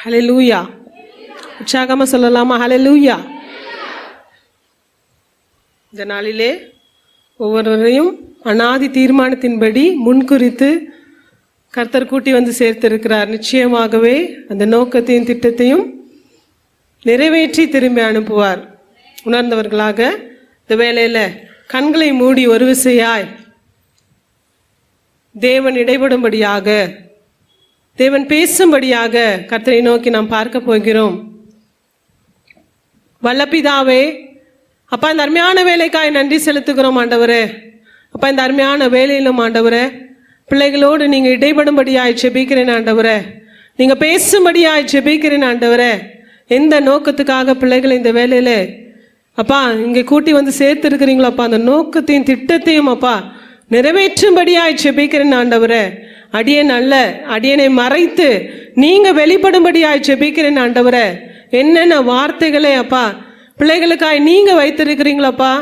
ஹல்லேலூயா. உற்சாகமா சொல்லலாமா? ஹல்லேலூயா. இந்த நாளிலே ஒவ்வொருவரையும் அநாதி தீர்மானத்தின்படி முன்குறித்து கர்த்தர் கூட்டி வந்து சேர்த்திருக்கிறார். நிச்சயமாகவே அந்த நோக்கத்தையும் திட்டத்தையும் நிறைவேற்றி திரும்பி அனுப்புவார். உணர்ந்தவர்களாக இந்த வேளையில் கண்களை மூடி ஒரு விசையாய் தேவன் இடைபடும்படியாக, தேவன் பேசும்படியாக கர்த்தரை நோக்கி நாம் பார்க்க போகிறோம். வல்லபிதாவே, அப்பா, இந்த அருமையான வேலைக்காய் நன்றி செலுத்துகிறோம் ஆண்டவரே. அப்பா, இந்த அருமையான வேலையிலும் ஆண்டவரே பிள்ளைகளோடு நீங்கள் இடைபடும்படியாய் ஜெபிக்கிறேன் ஆண்டவரே. நீங்கள் பேசும்படியாய் ஜெபிக்கிறேன் ஆண்டவரே. எந்த நோக்கத்துக்காக பிள்ளைகளை இந்த வேலையில் அப்பா இங்கே கூட்டி வந்து சேர்த்து இருக்கிறீங்களோ அப்பா, அந்த நோக்கத்தையும் திட்டத்தையும் அப்பா நிறைவேற்றும்படியாய் ஜெபிக்கிறேன் ஆண்டவரே. அடியேன் அல்ல, அடியனை மறைத்து நீங்கள் வெளிப்படும்படியாய் ஜெபிக்கிறேன் ஆண்டவரே. என்னென்ன வார்த்தைகளே அப்பா பிள்ளைகளுக்காய் நீங்கள் வைத்திருக்கிறீங்களப்பா,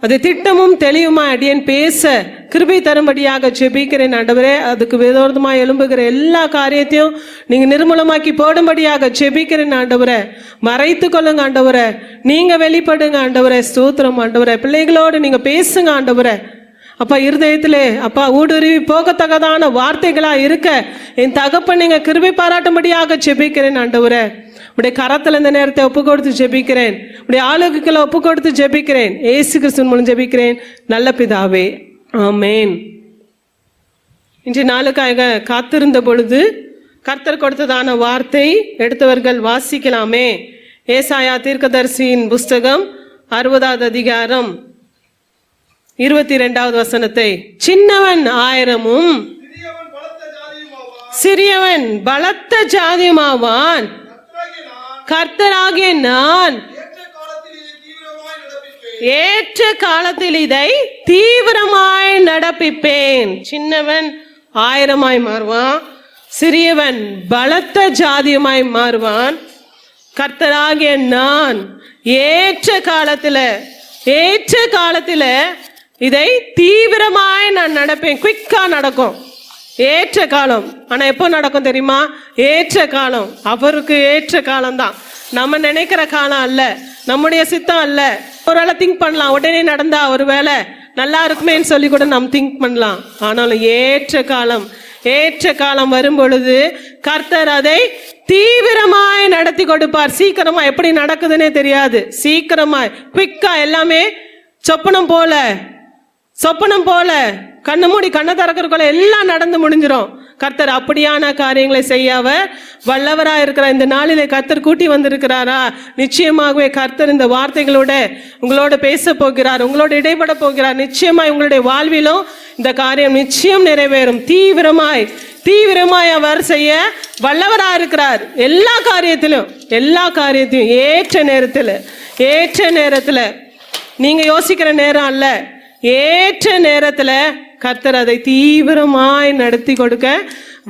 அது திட்டமும் தெளிவுமா அடியேன் பேச கிருபை தரும்படியாக ஜெபிக்கிறேன் ஆண்டவரே. அதுக்கு விரோதமாக எழும்புகிற எல்லா காரியத்தையும் நீங்கள் நிர்மூலமாக்கி போடும்படியாக ஜெபிக்கிறேன் ஆண்டவரே. மறைத்து கொள்ளுங்க ஆண்டவரே, நீங்கள் வெளிப்படுங்க ஆண்டவரே. ஸ்தோத்திரம் ஆண்டவரே. பிள்ளைகளோடு நீங்கள் பேசுங்க ஆண்டவரே. அப்பா, இருதயத்திலே அப்பா ஊடுருவி போகத்தக்கதான வார்த்தைகளா இருக்க என் தகப்பன் நீங்கள் கிருபை பாராட்டும்படியாக ஜெபிக்கிறேன் ஆண்டவரே. உடைய கரத்தில் இந்த நேரத்தை ஒப்பு கொடுத்து ஜெபிக்கிறேன். உடைய ஆளுக்குள்ள ஒப்பு கொடுத்து ஜெபிக்கிறேன். ஏசு கிறிஸ்துவின் மூலம் ஜெபிக்கிறேன் நல்ல பிதாவே, ஆமேன். இன்றைய நாளுக்காக காத்திருந்த பொழுது கர்த்தர் கொடுத்ததான வார்த்தை எடுத்தவர்கள் வாசிக்கலாமே. ஏசாயா தீர்க்கதரிசியின் புஸ்தகம் 60வது அதிகாரம் 22வது வசனத்தை. சின்னவன் 1000-உம் சிறியவன் பலத்த ஜாதியுமாவான், கர்த்தராகிய நான் ஏற்ற காலத்தில் இதை தீவிரமாய் நடப்பிப்பேன். சின்னவன் 1000-ஆய் மாறுவான், சிறியவன் பலத்த ஜாதியுமாய் மாறுவான். கர்த்தராகிய நான் ஏற்ற காலத்துல இதை தீவிரமாய் நான் நடப்பேன். குயிக்கா நடக்கும். ஏற்ற காலம். ஆனா எப்போ நடக்கும் தெரியுமா? ஏற்ற காலம். அவருக்கு ஏற்ற காலம்தான். நம்ம நினைக்கிற காலம் அல்ல, நம்முடைய சித்தம் அல்ல. ஒரு வேளை திங்க் பண்ணலாம், உடனே நடந்தா ஒரு வேளை நல்லா இருக்குமேன்னு சொல்லி கூட நம்ம திங்க் பண்ணலாம். ஆனாலும் ஏற்ற காலம் வரும் பொழுது கர்த்தர் அதை தீவிரமாய் நடத்தி கொடுப்பார். சீக்கிரமா எப்படி நடக்குதுன்னே தெரியாது. சீக்கிரமாய் குயிக்கா எல்லாமே சொப்பனம் போல கண்ணு மூடி கண்ணை திறக்கிறக்குள்ள எல்லாம் நடந்து முடிஞ்சிடும். கர்த்தர் அப்படியான காரியங்களை செய்ய அவர் வல்லவரா இருக்கிறார். இந்த நாளிலே கர்த்தர் கூட்டி வந்திருக்கிறாரா? நிச்சயமாகவே கர்த்தர் இந்த வார்த்தைகளோட உங்களோட பேச போகிறார், உங்களோட இடைப்பட போகிறார். நிச்சயமாய் உங்களுடைய வாழ்விலும் இந்த காரியம் நிச்சயம் நிறைவேறும். தீவிரமாய் அவர் செய்ய வல்லவரா இருக்கிறார். எல்லா காரியத்தையும் ஏற்ற நேரத்தில் நீங்க யோசிக்கிற நேரம் அல்ல, ஏற்ற நேரத்துல கர்த்தர் அதை தீவிரமாய் நடத்தி கொடுக்க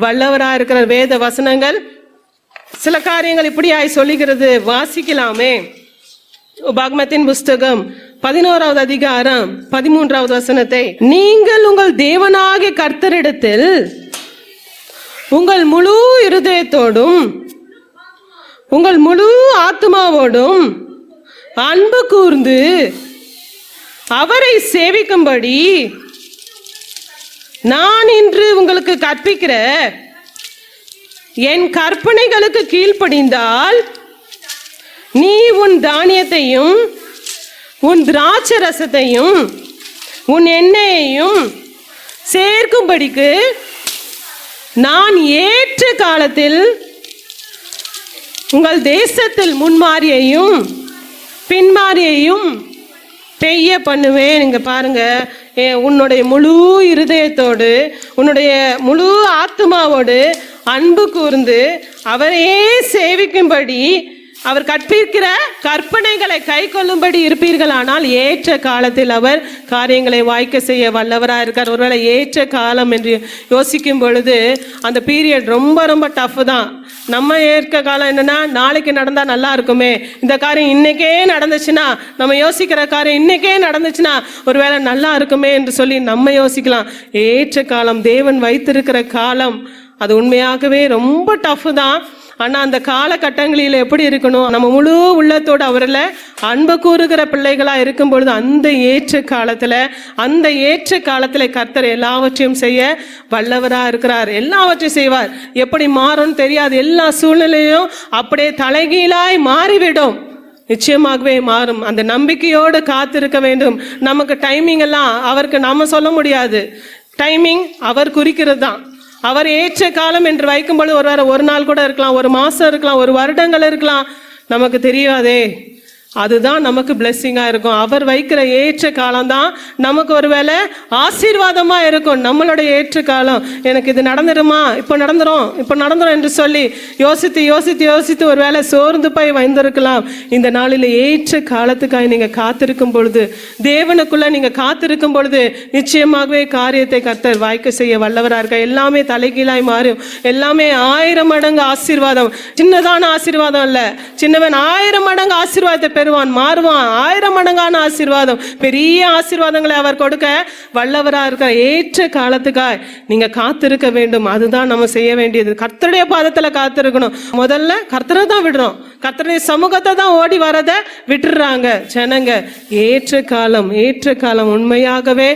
வல்லவரா இருக்கிற வேத வசனங்கள் சில காரியங்கள் இப்படியாய் சொல்லுகிறது. வாசிக்கலாமே. உபாகமத்தின் புஸ்தகம் 11வது அதிகாரம் 13வது வசனத்தை. நீங்கள் உங்கள் தேவனாகிய கர்த்தரிடத்தில் உங்கள் முழு இருதயத்தோடும் உங்கள் முழு ஆத்மாவோடும் அன்பு கூர்ந்து அவரை சேவிக்கும்படி நான் இன்று உங்களுக்கு கற்பிக்கிற என் கற்பனைகளுக்கு கீழ்ப்படிந்தால் நீ உன் தானியத்தையும் உன் திராட்சை ரசத்தையும் உன் எண்ணெயையும் சேர்க்கும்படிக்கு நான் ஏற்ற காலத்தில் உங்கள் தேசத்தில் முன்மாரியையும் பின்மாரியையும் பெய்ய பண்ணுவேன். இங்க பாருங்க, உன்னுடைய முழு இருதயத்தோடு உன்னுடைய முழு ஆத்மாவோடு அன்பு கூர்ந்து அவரையே சேவிக்கும்படி அவர் கற்பிக்கிற கற்பனைகளை கை கொள்ளும்படி இருப்பீர்களானால் ஏற்ற காலத்தில் அவர் காரியங்களை வாய்க்க செய்ய வல்லவராக இருக்கார். ஒருவேளை ஏற்ற காலம் என்று யோசிக்கும் பொழுது அந்த பீரியட் ரொம்ப டஃப் தான். நம்ம ஏற்க காலம் என்னன்னா, நாளைக்கு நடந்தா நல்லா இருக்குமே, இந்த காரியம் இன்னைக்கே நடந்துச்சுன்னா, நம்ம யோசிக்கிற காரியம் இன்னைக்கே நடந்துச்சுன்னா ஒருவேளை நல்லா இருக்குமே என்று சொல்லி நம்ம யோசிக்கலாம். ஏற்ற காலம், தேவன் வைத்திருக்கிற காலம், அது உண்மையாகவே ரொம்ப டஃப் தான். ஆனா அந்த காலகட்டங்களில் எப்படி இருக்கணும்? நம்ம முழு உள்ளத்தோடு அவரில் அன்பு கூறுகிற பிள்ளைகளா இருக்கும் பொழுது அந்த ஏற்ற காலத்துல கர்த்தர் எல்லாவற்றையும் செய்ய வல்லவரா இருக்கிறார். எல்லாவற்றையும் செய்வார். எப்படி மாறும்னு தெரியாது. எல்லா சூழ்நிலையும் அப்படியே தலைகீழாய் மாறிவிடும். நிச்சயமாகவே மாறும். அந்த நம்பிக்கையோடு காத்திருக்க வேண்டும். நமக்கு டைமிங் எல்லாம் அவருக்கு நாம சொல்ல முடியாது. டைமிங் அவர் குறிக்கிறது தான். அவர் ஏற்ற காலம் என்று வைக்கும்போது ஒரு நாள் கூட இருக்கலாம், ஒரு மாசம் இருக்கலாம், ஒரு வருடங்கள் இருக்கலாம், நமக்கு தெரியாதே. அதுதான் நமக்கு பிளெஸ்ஸிங்கா இருக்கும். அவர் வைக்கிற ஏற்ற காலம் தான் நமக்கு ஒருவேளை ஆசீர்வாதமா இருக்கும். நம்மளுடைய ஏற்ற காலம் எனக்கு இது நடந்துடுமா, இப்போ நடந்துரும் என்று சொல்லி யோசித்து ஒருவேளை சோர்ந்து போய் வந்திருக்கலாம். இந்த நாளில் ஏற்ற காலத்துக்காக நீங்க காத்திருக்கும் பொழுது, தேவனுக்குள்ள நீங்க காத்திருக்கும் பொழுது நிச்சயமாகவே காரியத்தை கர்த்தர் வாய்க்க செய்ய வல்லவரா இருக்க. எல்லாமே தலைகீழாய் மாறும். எல்லாமே 1000 மடங்கு ஆசீர்வாதம். சின்னதான ஆசீர்வாதம் இல்ல, சின்னவன் 1000 மடங்கு ஆசீர்வாதத்தை பெறுவான், மாறுவான். 1000 மடங்கான ஆசீர்வாதம், பெரிய ஆசீர்வாதங்களை அவர் கொடுக்க வல்லவரா இருக்க. ஏற்ற காலத்துக்காய் நீங்க காத்திருக்க வேண்டும். அதுதான் நம்ம செய்ய வேண்டியது. கர்த்தருடைய பாதத்துல காத்திருக்கணும். முதல்ல கர்த்தரை தான் விடுறோம், கர்த்தருடைய சமூகத்தை தான் ஓடி வரத விட்டுறாங்க ஜனங்க. ஏற்ற காலம் உண்மையாகவே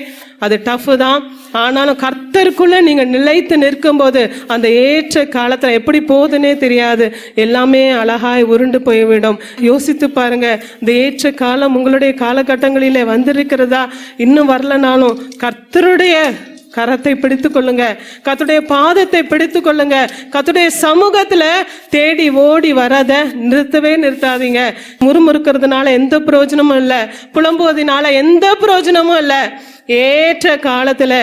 அது டஃப் தான். ஆனாலும் கர்த்தருக்குள்ள நீங்க நிலைத்து நிற்கும் போது அந்த ஏற்ற காலத்துல எப்படி போகுதுன்னே தெரியாது. எல்லாமே அழகாய் உருண்டு போய்விடும். யோசித்து பாருங்க, இந்த ஏற்ற காலம் உங்களுடைய காலகட்டங்களிலே வந்திருக்கிறதா? இன்னும் வரலனாலும் கர்த்தருடைய கரத்தை பிடித்து கொள்ளுங்க, கர்த்தருடைய பாதத்தை பிடித்து கொள்ளுங்க. கர்த்தருடைய சமூகத்துல தேடி ஓடி வரத நிறுத்தாதீங்க. முறுமுறுக்கிறதுனால எந்த பிரயோஜனமும் இல்லை, புலம்புவதனால எந்த பிரயோஜனமும் இல்லை. ஏற்ற காலத்துல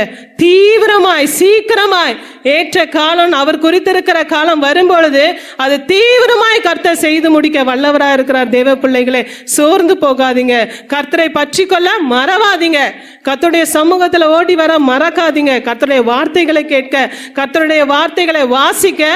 தீவிரமாய் சீக்கிரமாய் ஏற்ற காலம் அவர் குறித்திருக்கிற காலம் வரும்பொழுது அது தீவிரமாய் கர்த்தர் செய்து முடிக்க வல்லவரா இருக்கிறார். தேவ பிள்ளைகளே, சோர்ந்து போகாதீங்க. கர்த்தரை பற்றி கொள்ள மறவாதீங்க. கர்த்தருடைய சமூகத்துல ஓடி வர மறக்காதீங்க. கர்த்தருடைய வார்த்தைகளை கேட்க, கர்த்தருடைய வார்த்தைகளை வாசிக்க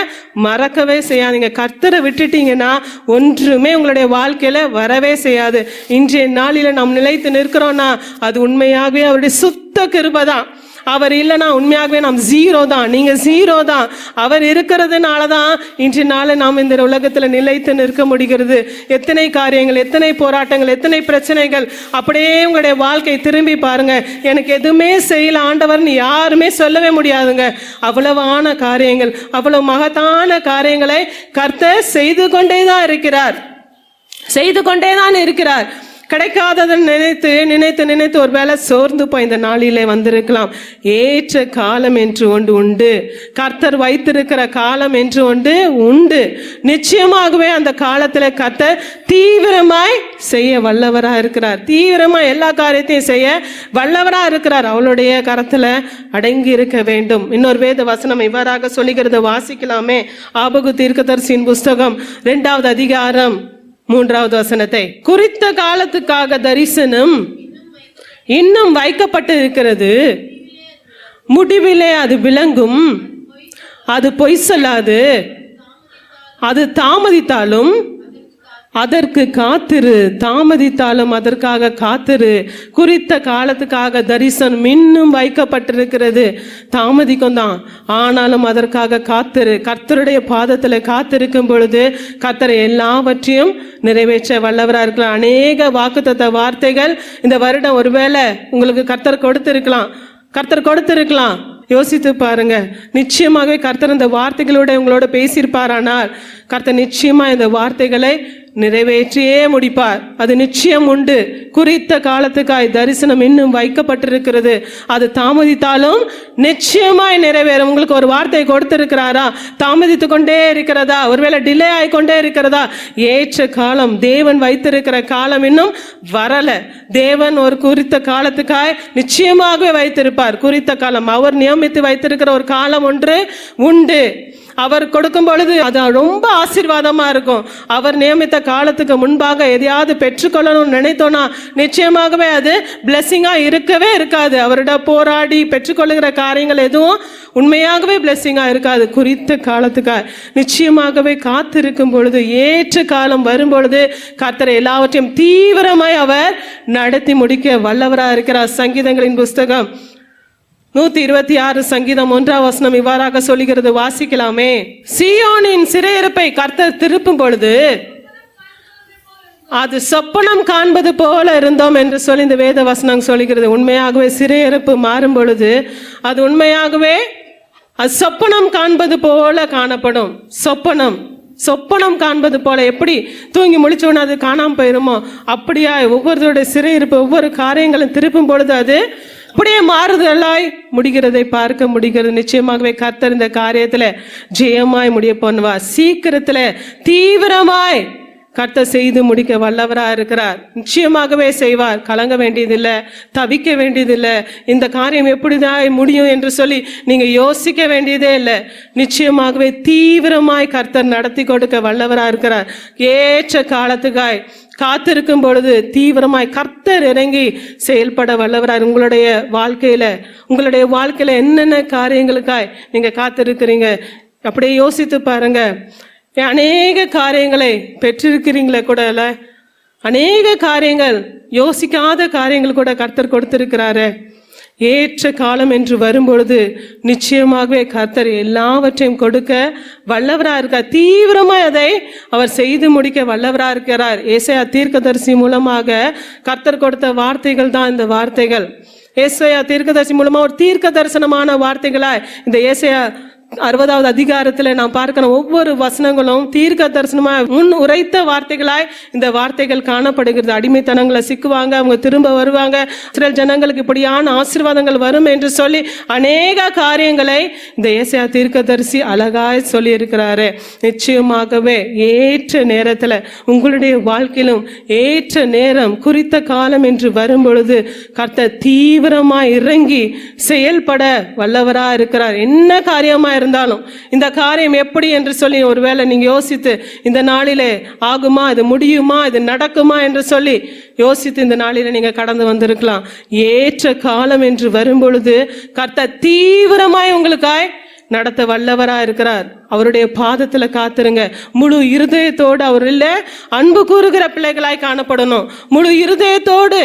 மறக்கவே செய்யாதீங்க. கர்த்தரை விட்டுட்டீங்கன்னா ஒன்றுமே உங்களுடைய வாழ்க்கையில வரவே செய்யாது. இன்றைய நாளில நாம் நிலைத்து நிற்கிறோம்னா அது உண்மையாகவே அவருடைய சுத்த கிருபைதான். அவர் இல்லைன்னா உண்மையாகவே நாம் ஜீரோ தான். நீங்க ஜீரோ தான். அவர் இருக்கிறதுனால தான் இன்றைய நாள் நாம் இந்த உலகத்துல நிலைத்து நிற்க முடிகிறது. எத்தனை காரியங்கள், எத்தனை போராட்டங்கள், எத்தனை பிரச்சனைகள். அப்படியே உங்களுடைய வாழ்க்கை திரும்பி பாருங்க. எனக்கு எதுவுமே செய்யல ஆண்டவர்னு யாருமே சொல்லவே முடியாதுங்க. அவ்வளவான காரியங்கள், அவ்வளவு மகத்தான காரியங்களை கர்த்தர் செய்து கொண்டேதான் இருக்கிறார். கிடைக்காததை நினைத்து ஒரு வேளை சோர்ந்து போய் இந்த நாளிலே வந்திருக்கலாம். ஏற்ற காலம் என்று ஒன்று உண்டு. கர்த்தர் வைத்திருக்கிற காலம் என்று ஒன்று உண்டு. நிச்சயமாகவே அந்த காலத்துல கர்த்தர் தீவிரமாய் செய்ய வல்லவரா இருக்கிறார். தீவிரமாய் எல்லா காரியத்தையும் செய்ய வல்லவரா இருக்கிறார். அவளுடைய கரத்துல அடங்கி இருக்க வேண்டும். இன்னொரு வேத வசனம் இவ்வாறாக சொல்லுகிறத வாசிக்கலாமே. ஆபகு தீர்க்கதரிசியின் புஸ்தகம் 2வது அதிகாரம் 3வது வசனத்தை. குறித்த காலத்துக்காக தரிசனம் இன்னும் வைக்கப்பட்டு இருக்கிறது, முடிவிலே அது விளங்கும், அது பொய் சொல்லாது, அது தாமதித்தாலும் அதற்கு காத்திரு, அதற்காக காத்திரு. குறித்த காலத்துக்காக தரிசனம் இன்னும் வைக்கப்பட்டிருக்கிறது. தாமதிக்கும் தான், ஆனாலும் அதற்காக காத்திரு. கர்த்தருடைய பாதத்துல காத்திருக்கும் பொழுது கர்த்தர் எல்லாவற்றையும் நிறைவேற்ற வல்லவரா இருக்கலாம். அநேக வாக்குத்தத்த வார்த்தைகள் இந்த வருடம் ஒருவேளை உங்களுக்கு கர்த்தர் கொடுத்திருக்கலாம். யோசித்து பாருங்க. நிச்சயமாக கர்த்தர் இந்த வார்த்தைகளோட உங்களோட பேசியிருப்பாரானால் கர்த்தர் நிச்சயமா இந்த வார்த்தைகளை நிறைவேற்றியே முடிப்பார். அது நிச்சயம் உண்டு. குறித்த காலத்துக்காய் தரிசனம் இன்னும் வைக்கப்பட்டிருக்கிறது. அது தாமதித்தாலும் நிச்சயமாய் நிறைவேறும். உங்களுக்கு ஒரு வார்த்தை கொடுத்திருக்கிறாரா? தாமதித்து கொண்டே இருக்கிறதா? ஒருவேளை டிலே ஆகிக்கொண்டே இருக்கிறதா? ஏற்ற காலம், தேவன் வைத்திருக்கிற காலம் இன்னும் வரல. தேவன் ஒரு குறித்த காலத்துக்காய் நிச்சயமாகவே வைத்திருப்பார். குறித்த காலம், அவர் நியமித்து வைத்திருக்கிற ஒரு காலம் ஒன்று உண்டு. அவர் கொடுக்கும் பொழுது அது ரொம்ப ஆசீர்வாதமா இருக்கும். அவர் நியமித்த காலத்துக்கு முன்பாக எதையாவது பெற்றுக்கொள்ளணும்னு நினைத்தோன்னா நிச்சயமாகவே அது பிளெஸிங்கா இருக்கவே இருக்காது. அவரோட போராடி பெற்றுக்கொள்ளுகிற காரியங்கள் எதுவும் உண்மையாகவே பிளெஸிங்கா இருக்காது. குறித்த காலத்துக்காக நிச்சயமாகவே காத்திருக்கும் பொழுது, ஏற்ற காலம் வரும் பொழுது கர்த்தர் எல்லாவற்றையும் தீவிரமாய் அவர் நடத்தி முடிக்க வல்லவரா இருக்கிறார். சங்கீதங்களின் புஸ்தகம் 126 சங்கீதம் 1ஆம் வசனம் இவ்வாறாக சொல்லுகிறது, வாசிக்கலாமே. சீயோனின் சிறையிருப்பை கர்த்தர் திருப்பும் பொழுது அது சொப்பனம் காண்பது போல இருந்தோம் என்று சொல்லி இந்த வேத வசனம் சொல்லுகிறது. உண்மையாகவே சிறையிருப்பு மாறும் பொழுது அது உண்மையாகவே அது சொப்பனம் காண்பது போல காணப்படும். சொப்பனம் காண்பது போல, எப்படி தூங்கி முழிச்சோன்னு அது காணாம போயிருமோ அப்படியா ஒவ்வொருத்தருடைய சிறையிருப்பு ஒவ்வொரு காரியங்களும் திருப்பும் பொழுது அது அப்படியே மாறுதலாய் முடிகிறதை பார்க்க முடிகிறது. நிச்சயமாகவே கர்த்தர் இந்த காரியத்துல ஜெயமாய் முடிய பண்ணுவார். சீக்கிரத்துல தீவிரமாய் கர்த்தர் செய்து முடிக்க வல்லவரா இருக்கிறார். நிச்சயமாகவே செய்வார். கலங்க வேண்டியதில்லை, தவிக்க வேண்டியதில்லை, இந்த காரியம் எப்படிதான் முடியும் என்று சொல்லி நீங்க யோசிக்க வேண்டியதே இல்லை. நிச்சயமாகவே தீவிரமாய் கர்த்தர் நடத்தி கொடுக்க வல்லவரா இருக்கிறார். ஏற்ற காலத்துக்காய் காத்திருக்கும் பொழுது தீவிரமாய் கர்த்தர் இறங்கி செயல்பட வல்லவரார். உங்களுடைய வாழ்க்கையில என்னென்ன காரியங்களுக்காய் நீங்க காத்திருக்கிறீங்க அப்படியே யோசித்து பாருங்க. அநேக காரியங்களை பெற்றிருக்கிறீங்களே கூட, அநேக காரியங்கள் யோசிக்காத காரியங்கள் கூட கர்த்தர் கொடுத்திருக்கிறாரு. ஏற்ற காலம் என்று வரும்பொழுது நிச்சயமாகவே கர்த்தர் எல்லாவற்றையும் கொடுக்க வல்லவரா இருக்கார். தீவிரமாய் அதை அவர் செய்து முடிக்க வல்லவரா இருக்கிறார். ஏசாயா தீர்க்கதரிசி மூலமாக கர்த்தர் கொடுத்த வார்த்தைகள் தான் இந்த வார்த்தைகள். ஏசாயா தீர்க்கதரிசி மூலமா ஒரு தீர்க்க தரிசனமான வார்த்தைகளாய் இந்த ஏசாயா 60வது அதிகாரத்துல நாம் பார்க்கணும். ஒவ்வொரு வசனங்களும் தீர்க்க தரிசனமாய் முன் உரைத்த வார்த்தைகளாய் இந்த வார்த்தைகள் காணப்படுகிறது. அடிமைத்தனங்களை சிக்குவாங்க, அவங்க திரும்ப வருவாங்க, இஸ்ரவேல் ஜனங்களுக்கு இப்படியான ஆசீர்வாதங்கள் வரும் என்று சொல்லி அநேக காரியங்களை இந்த ஏசாயா தீர்க்கதரிசி அழகாய் சொல்லி இருக்கிறாரு. நிச்சயமாகவே ஏற்ற நேரத்துல உங்களுடைய வாழ்க்கையிலும் ஏற்ற நேரம் குறித்த காலம் என்று வரும் பொழுது கர்த்தர் தீவிரமாய் இறங்கி செயல்பட வல்லவரா இருக்கிறார். என்ன காரியமா இருந்தாலும் இந்த காரியம் எப்படி என்று சொல்லி ஒருவேளை நீங்க யோசித்து இந்த நாளிலே ஆகுமா, இது முடியுமா, இது நடக்குமா என்று சொல்லி யோசித்து இந்த நாளில நீங்க கடந்து வந்திருக்கலாம். ஏற்ற காலம் என்று வரும் பொழுது கர்த்தர் தீவிரமாய் உங்களுக்காய் நடத்த வல்லவரா இருக்கிறார். அவருடைய பாதத்துல காத்துருங்க. முழு இருதயத்தோடு அவர் இல்ல அன்பு கூறுகிற பிள்ளைகளாய் காணப்படணும். முழு இருதயத்தோடு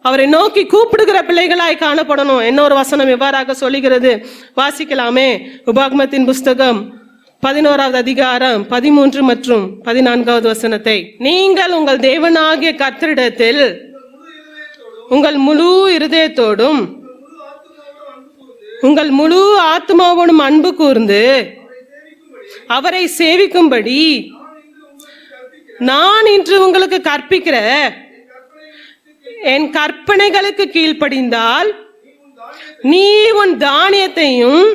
அவரை நோக்கி கூப்பிடுகிற பிள்ளைகளாய் காணப்படணும். இன்னொரு வசனம் எவ்வாறாக சொல்லுகிறது, வாசிக்கலாமே. உபாகமத்தின் புஸ்தகம் 11வது அதிகாரம் 13 மற்றும் 14வது வசனத்தை. நீங்கள் உங்கள் தேவனாகிய கர்த்தரிடத்தில் உங்கள் முழு இருதயத்தோடும் உங்கள் முழு ஆத்மாவோடும் அன்பு கூர்ந்து அவரை சேவிக்கும்படி நான் இன்று உங்களுக்கு கற்பிக்கிற என் கற்பனைகளுக்கு கீழ்ப்படிந்தால் நீ உன் தானியத்தையும்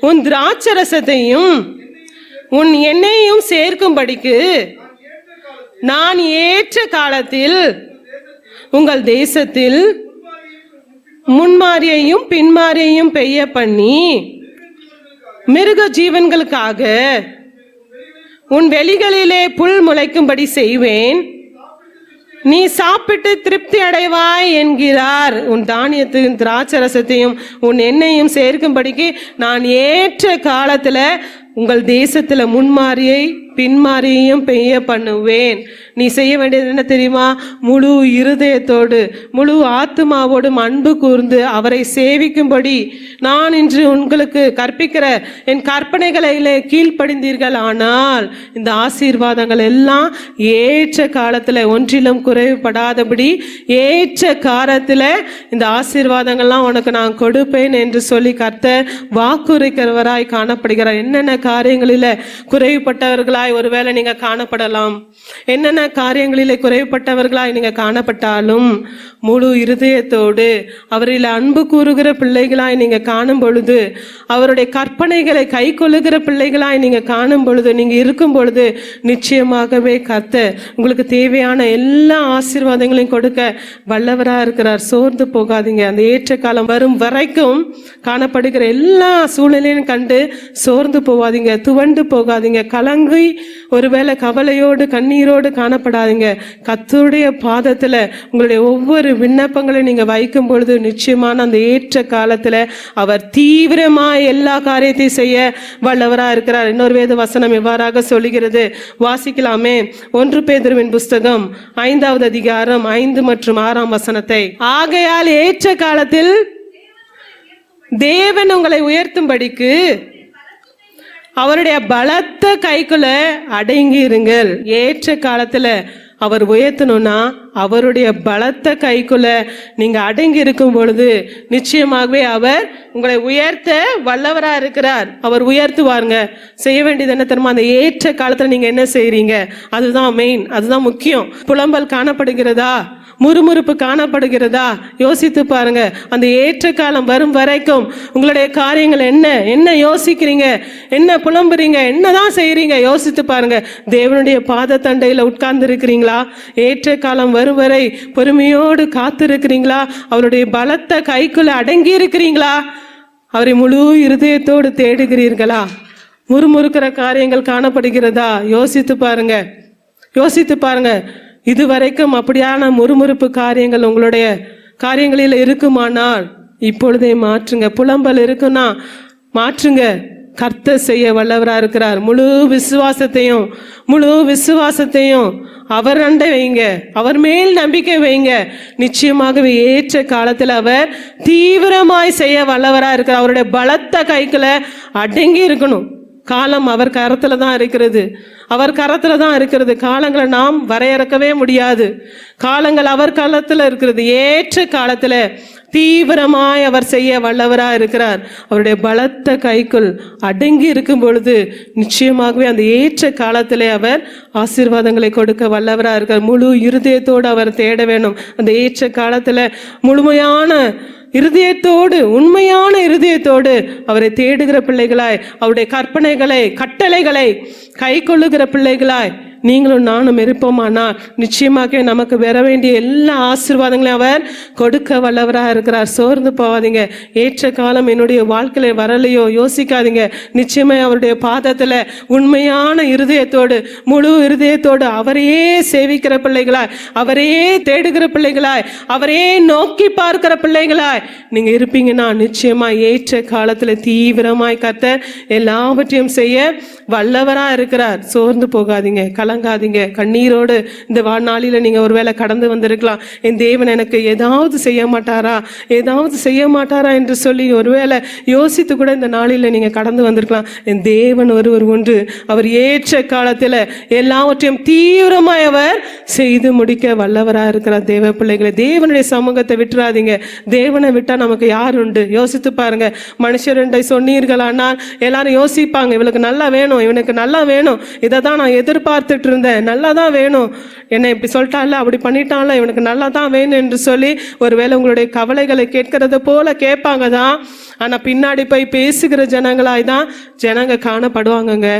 உன் திராட்சரசத்தையும் உன் எண்ணெயையும் சேர்க்கும்படிக்கு நான் ஏற்ற காலத்தில் உங்கள் தேசத்தில் முன்மாரியையும் பின்மாரியையும் பெய்ய பண்ணி மிருக ஜீவன்களுக்காக உன் வெளிகளிலே புல் முளைக்கும்படி செய்வேன். நீ சாப்பிட்டு திருப்தி அடைவாய் என்கிறார். உன் தானியத்தையும் திராட்சரசத்தையும் உன் எண்ணெயையும் சேர்க்கும்படிக்கு நான் ஏற்ற காலத்துல உங்கள் தேசத்துல முன்மாரியை பின்மாரியையும் பெய்ய பண்ணுவேன். நீ செய்ய வேண்டியது என்ன தெரியுமா? முழு இருதயத்தோடு முழு ஆத்மாவோடும் அன்பு கூர்ந்து அவரை சேவிக்கும்படி நான் இன்று உங்களுக்கு கற்பிக்கிற என் கற்பனைகளிலே கீழ்ப்படிந்தீர்கள். ஆனால் இந்த ஆசீர்வாதங்கள் எல்லாம் ஏற்ற காலத்துல ஒன்றிலும் குறைவுபடாதபடி ஏற்ற காலத்துல இந்த ஆசீர்வாதங்கள்லாம் உனக்கு நான் கொடுப்பேன் என்று சொல்லி கர்த்தர் வாக்குரைக்கிறவராய் காணப்படுகிறார். என்னென்ன காரியங்களில குறைவுபட்டவர்களாய் ஒருவேளை நீங்க காணப்படலாம், என்னென்ன காரியங்களிலே குறைவுபட்டவர்களாய் நீங்க காணப்பட்டாலும் முழு இருதயத்தோடு அவரில் அன்பு கூறுகிற பிள்ளைகளாய் நீங்க காணும் பொழுது, அவருடைய கற்பனைகளை கை கொள்ளுகிற பிள்ளைகளாய் நீங்க காணும் பொழுது, நீங்க இருக்கும் பொழுது நிச்சயமாகவே கர்த்தர் உங்களுக்கு தேவையான எல்லா ஆசீர்வாதங்களையும் கொடுக்க வல்லவரா இருக்கிறார். சோர்ந்து போகாதீங்க. அந்த ஏற்ற காலம் வரும் வரைக்கும் காணப்படுகிற எல்லா சூழ்நிலையும் கண்டு சோர்ந்து போகாதீங்க, துவண்டு போகாதீங்க, கலங்கி ஒருவேளை கவலையோடு கண்ணீரோடு காணப்படாதீங்க. கர்த்தருடைய பாதத்துல உங்களுடைய ஒவ்வொரு விண்ணப்பங்களையும் நீங்க வைக்கும் பொழுது நிச்சயமான அந்த ஏற்ற காலத்துல அவர் தீவிரமா எல்லா காரியத்தையும் செய்ய வல்லவரா இருக்கிறார். இன்னொரு வேத வசனம் எவ்வாறாக சொல்லுகிறது, வாசிக்கலாமே. 1 பேதுருவின் புஸ்தகம் 5வது அதிகாரம் 5 மற்றும் 6ஆம் வசனத்தை. ஆகையால் ஏற்ற காலத்தில் தேவன் உங்களை உயர்த்தும்படிக்கு அவருடைய பலத்த கைக்குள்ள அடங்கி இருங்கள். ஏற்ற காலத்துல அவர் உயர்த்தணும்னா அவருடைய பலத்த கைக்குள்ள நீங்க அடங்கி இருக்கும் பொழுது நிச்சயமாகவே அவர் உங்களை உயர்த்த வல்லவரா இருக்கிறார். அவர் உயர்த்துவாருங்க. செய்ய வேண்டியது என்ன தெரியுமா? அந்த ஏற்ற காலத்துல நீங்க என்ன செய்றீங்க, அதுதான் மெயின், அதுதான் முக்கியம். புலம்பல் காணப்படுகிறதா, முறுமுறுப்பு காணப்படுகிறதா? யோசித்து பாருங்க. அந்த ஏற்ற காலம் வரும் வரைக்கும் உங்களுடைய காரியங்கள் என்ன யோசிக்கிறீங்க, என்ன புலம்புறீங்க, என்னதான் செய்றீங்க? யோசித்து பாருங்க. தேவனுடைய பாத தண்டையில உட்கார்ந்து இருக்கிறீங்களா? ஏற்ற காலம் வரும் வரை பொறுமையோடு காத்து இருக்கிறீங்களா? அவருடைய பலத்த கைக்குள்ள அடங்கி இருக்கிறீங்களா? அவரை முழு இருதயத்தோடு தேடுகிறீர்களா? முறுமுறுக்கிற காரியங்கள் காணப்படுகிறதா? யோசித்து பாருங்க, யோசித்து பாருங்க. இதுவரைக்கும் அப்படியான முறுமுறுப்பு காரியங்கள் உங்களுடைய காரியங்களில் இருக்குமானால் இப்பொழுதே மாற்றுங்க. புலம்பல் இருக்குன்னா மாற்றுங்க. கர்த்தர் செய்ய வல்லவரா இருக்கிறார். முழு விசுவாசத்தையும் அவர் அண்டை வைங்க, அவர் மேல் நம்பிக்கை வைங்க. நிச்சயமாகவே ஏற்ற காலத்தில் அவர் தீவிரமாய் செய்ய வல்லவரா இருக்கிறார். அவருடைய பலத்த கைக்குள்ள அடங்கி இருக்கணும். காலம் அவர் கரத்துல தான் இருக்கிறது, அவர் கரத்துல தான் இருக்கிறது. காலங்களை நாம் வரையறுக்கவே முடியாது. காலங்கள் அவர் காலத்துல இருக்கிறது. ஏற்ற காலத்துல தீவிரமாய் அவர் செய்ய வல்லவரா இருக்கிறார். அவருடைய பலத்த கைக்குள் அடங்கி இருக்கும் பொழுது நிச்சயமாகவே அந்த ஏற்ற காலத்திலே அவர் ஆசீர்வாதங்களை கொடுக்க வல்லவரா இருக்கிறார். முழு இருதயத்தோடு அவர் தேட வேணும். அந்த ஏற்ற காலத்துல முழுமையான இருதயத்தோடு, உண்மையான இருதயத்தோடு அவரை தேடுகிற பிள்ளைகளாய், அவருடைய கற்பனைகளை கட்டளைகளை கை கொள்ளுகிற பிள்ளைகளாய் நீங்களும் நானும் இருப்போமானால் நிச்சயமாக நமக்கு வர வேண்டிய எல்லா ஆசீர்வாதங்களையும் அவர் கொடுக்க வல்லவராக இருக்கிறார். சோர்ந்து போகாதீங்க. ஏற்ற காலம் என்னுடைய வாழ்க்கையில வரலையோ யோசிக்காதீங்க. நிச்சயமா அவருடைய பாதத்துல உண்மையான இருதயத்தோடு, முழு இருதயத்தோடு அவரையே சேவிக்கிற பிள்ளைகளாய், அவரையே தேடுகிற பிள்ளைகளாய், அவரையே நோக்கி பார்க்கிற பிள்ளைகளாய் நீங்க இருப்பீங்கன்னா நிச்சயமா ஏற்ற காலத்துல தீவிரமாய் கர்த்தர் எல்லாவற்றையும் செய்ய வல்லவரா இருக்கிறார். சோர்ந்து போகாதீங்க, கலங்காதீங்க. கண்ணீரோடு இந்த வாழ்நாளில நீங்க ஒருவேளை கடந்து வந்திருக்கலாம். என் தேவன் எனக்கு ஏதாவது செய்ய மாட்டாரா என்று சொல்லி ஒருவேளை யோசித்து கூட இந்த நாளில நீங்க கடந்து வந்திருக்கலாம். என் தேவன் ஒருவர் உண்டு. அவர் ஏற்ற காலத்துல எல்லாவற்றையும் தீவிரமாய் அவர் செய்து முடிக்க வல்லவரா இருக்கிறார். தேவ பிள்ளைகளை, தேவனுடைய சமூகத்தை விட்டுறாதீங்க. தேவனை விட்டா நமக்கு யார் உண்டு? யோசித்து பாருங்க. மனுஷரண்டை சொன்னீர்களானால் எல்லாரும் யோசிப்பாங்க, இவளுக்கு நல்லா வேணும், இவனுக்கு நல்லா வேணும், இதை தான் நான் எதிர்பார்த்துட்டு இருந்தேன், நல்லா தான் வேணும், என்னை இப்படி சொல்லிட்டான்ல, அப்படி பண்ணிட்டான்ல, இவனுக்கு நல்லா தான் வேணும் என்று சொல்லி ஒருவேளை உங்களுடைய கவலைகளை கேட்கறத போல கேட்பாங்க தான். ஆனா பின்னாடி போய் பேசுகிற ஜனங்களாய் தான் ஜனங்க காணப்படுவாங்கங்க.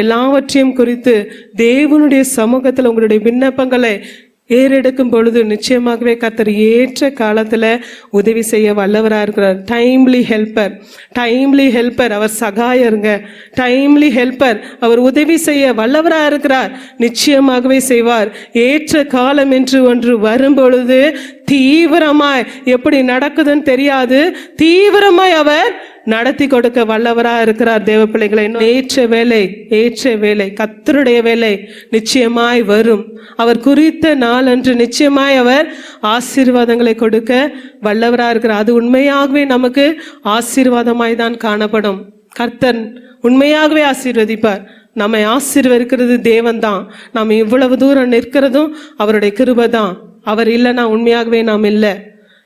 எல்லாவற்றையும் குறித்து தேவனுடைய சமூகத்தில் உங்களுடைய விண்ணப்பங்களை ஏறெடுக்கும் பொழுது நிச்சயமாகவே கர்த்தர் ஏற்ற காலத்துல உதவி செய்ய வல்லவரா இருக்கிறார். டைம்லி ஹெல்ப்பர் அவர் சகாயருங்க. டைம்லி ஹெல்ப்பர் அவர் உதவி செய்ய வல்லவரா இருக்கிறார். நிச்சயமாகவே செய்வார். ஏற்ற காலம் என்று ஒன்று வரும் பொழுது தீவிரமாய், எப்படி நடக்குதுன்னு தெரியாது, தீவிரமாய் அவர் நடத்தி கொடுக்க வல்லவரா இருக்கிறார். தேவ பிள்ளைகளை, ஏற்ற வேலை கர்த்தருடைய வேலை நிச்சயமாய் வரும். அவர் குறித்த நாள் அன்று நிச்சயமாய் அவர் ஆசீர்வாதங்களை கொடுக்க வல்லவரா இருக்கிறார். அது உண்மையாகவே நமக்கு ஆசீர்வாதமாய் தான் காணப்படும். கர்த்தர் உண்மையாகவே ஆசீர்வதிப்பார். நம்மை ஆசீர்வதிக்கிறது தேவன் தான். நாம் இவ்வளவு தூரம் நிற்கிறதும் அவருடைய கிருபை தான். அவர் இல்லைன்னா உண்மையாகவே நாம் இல்லை,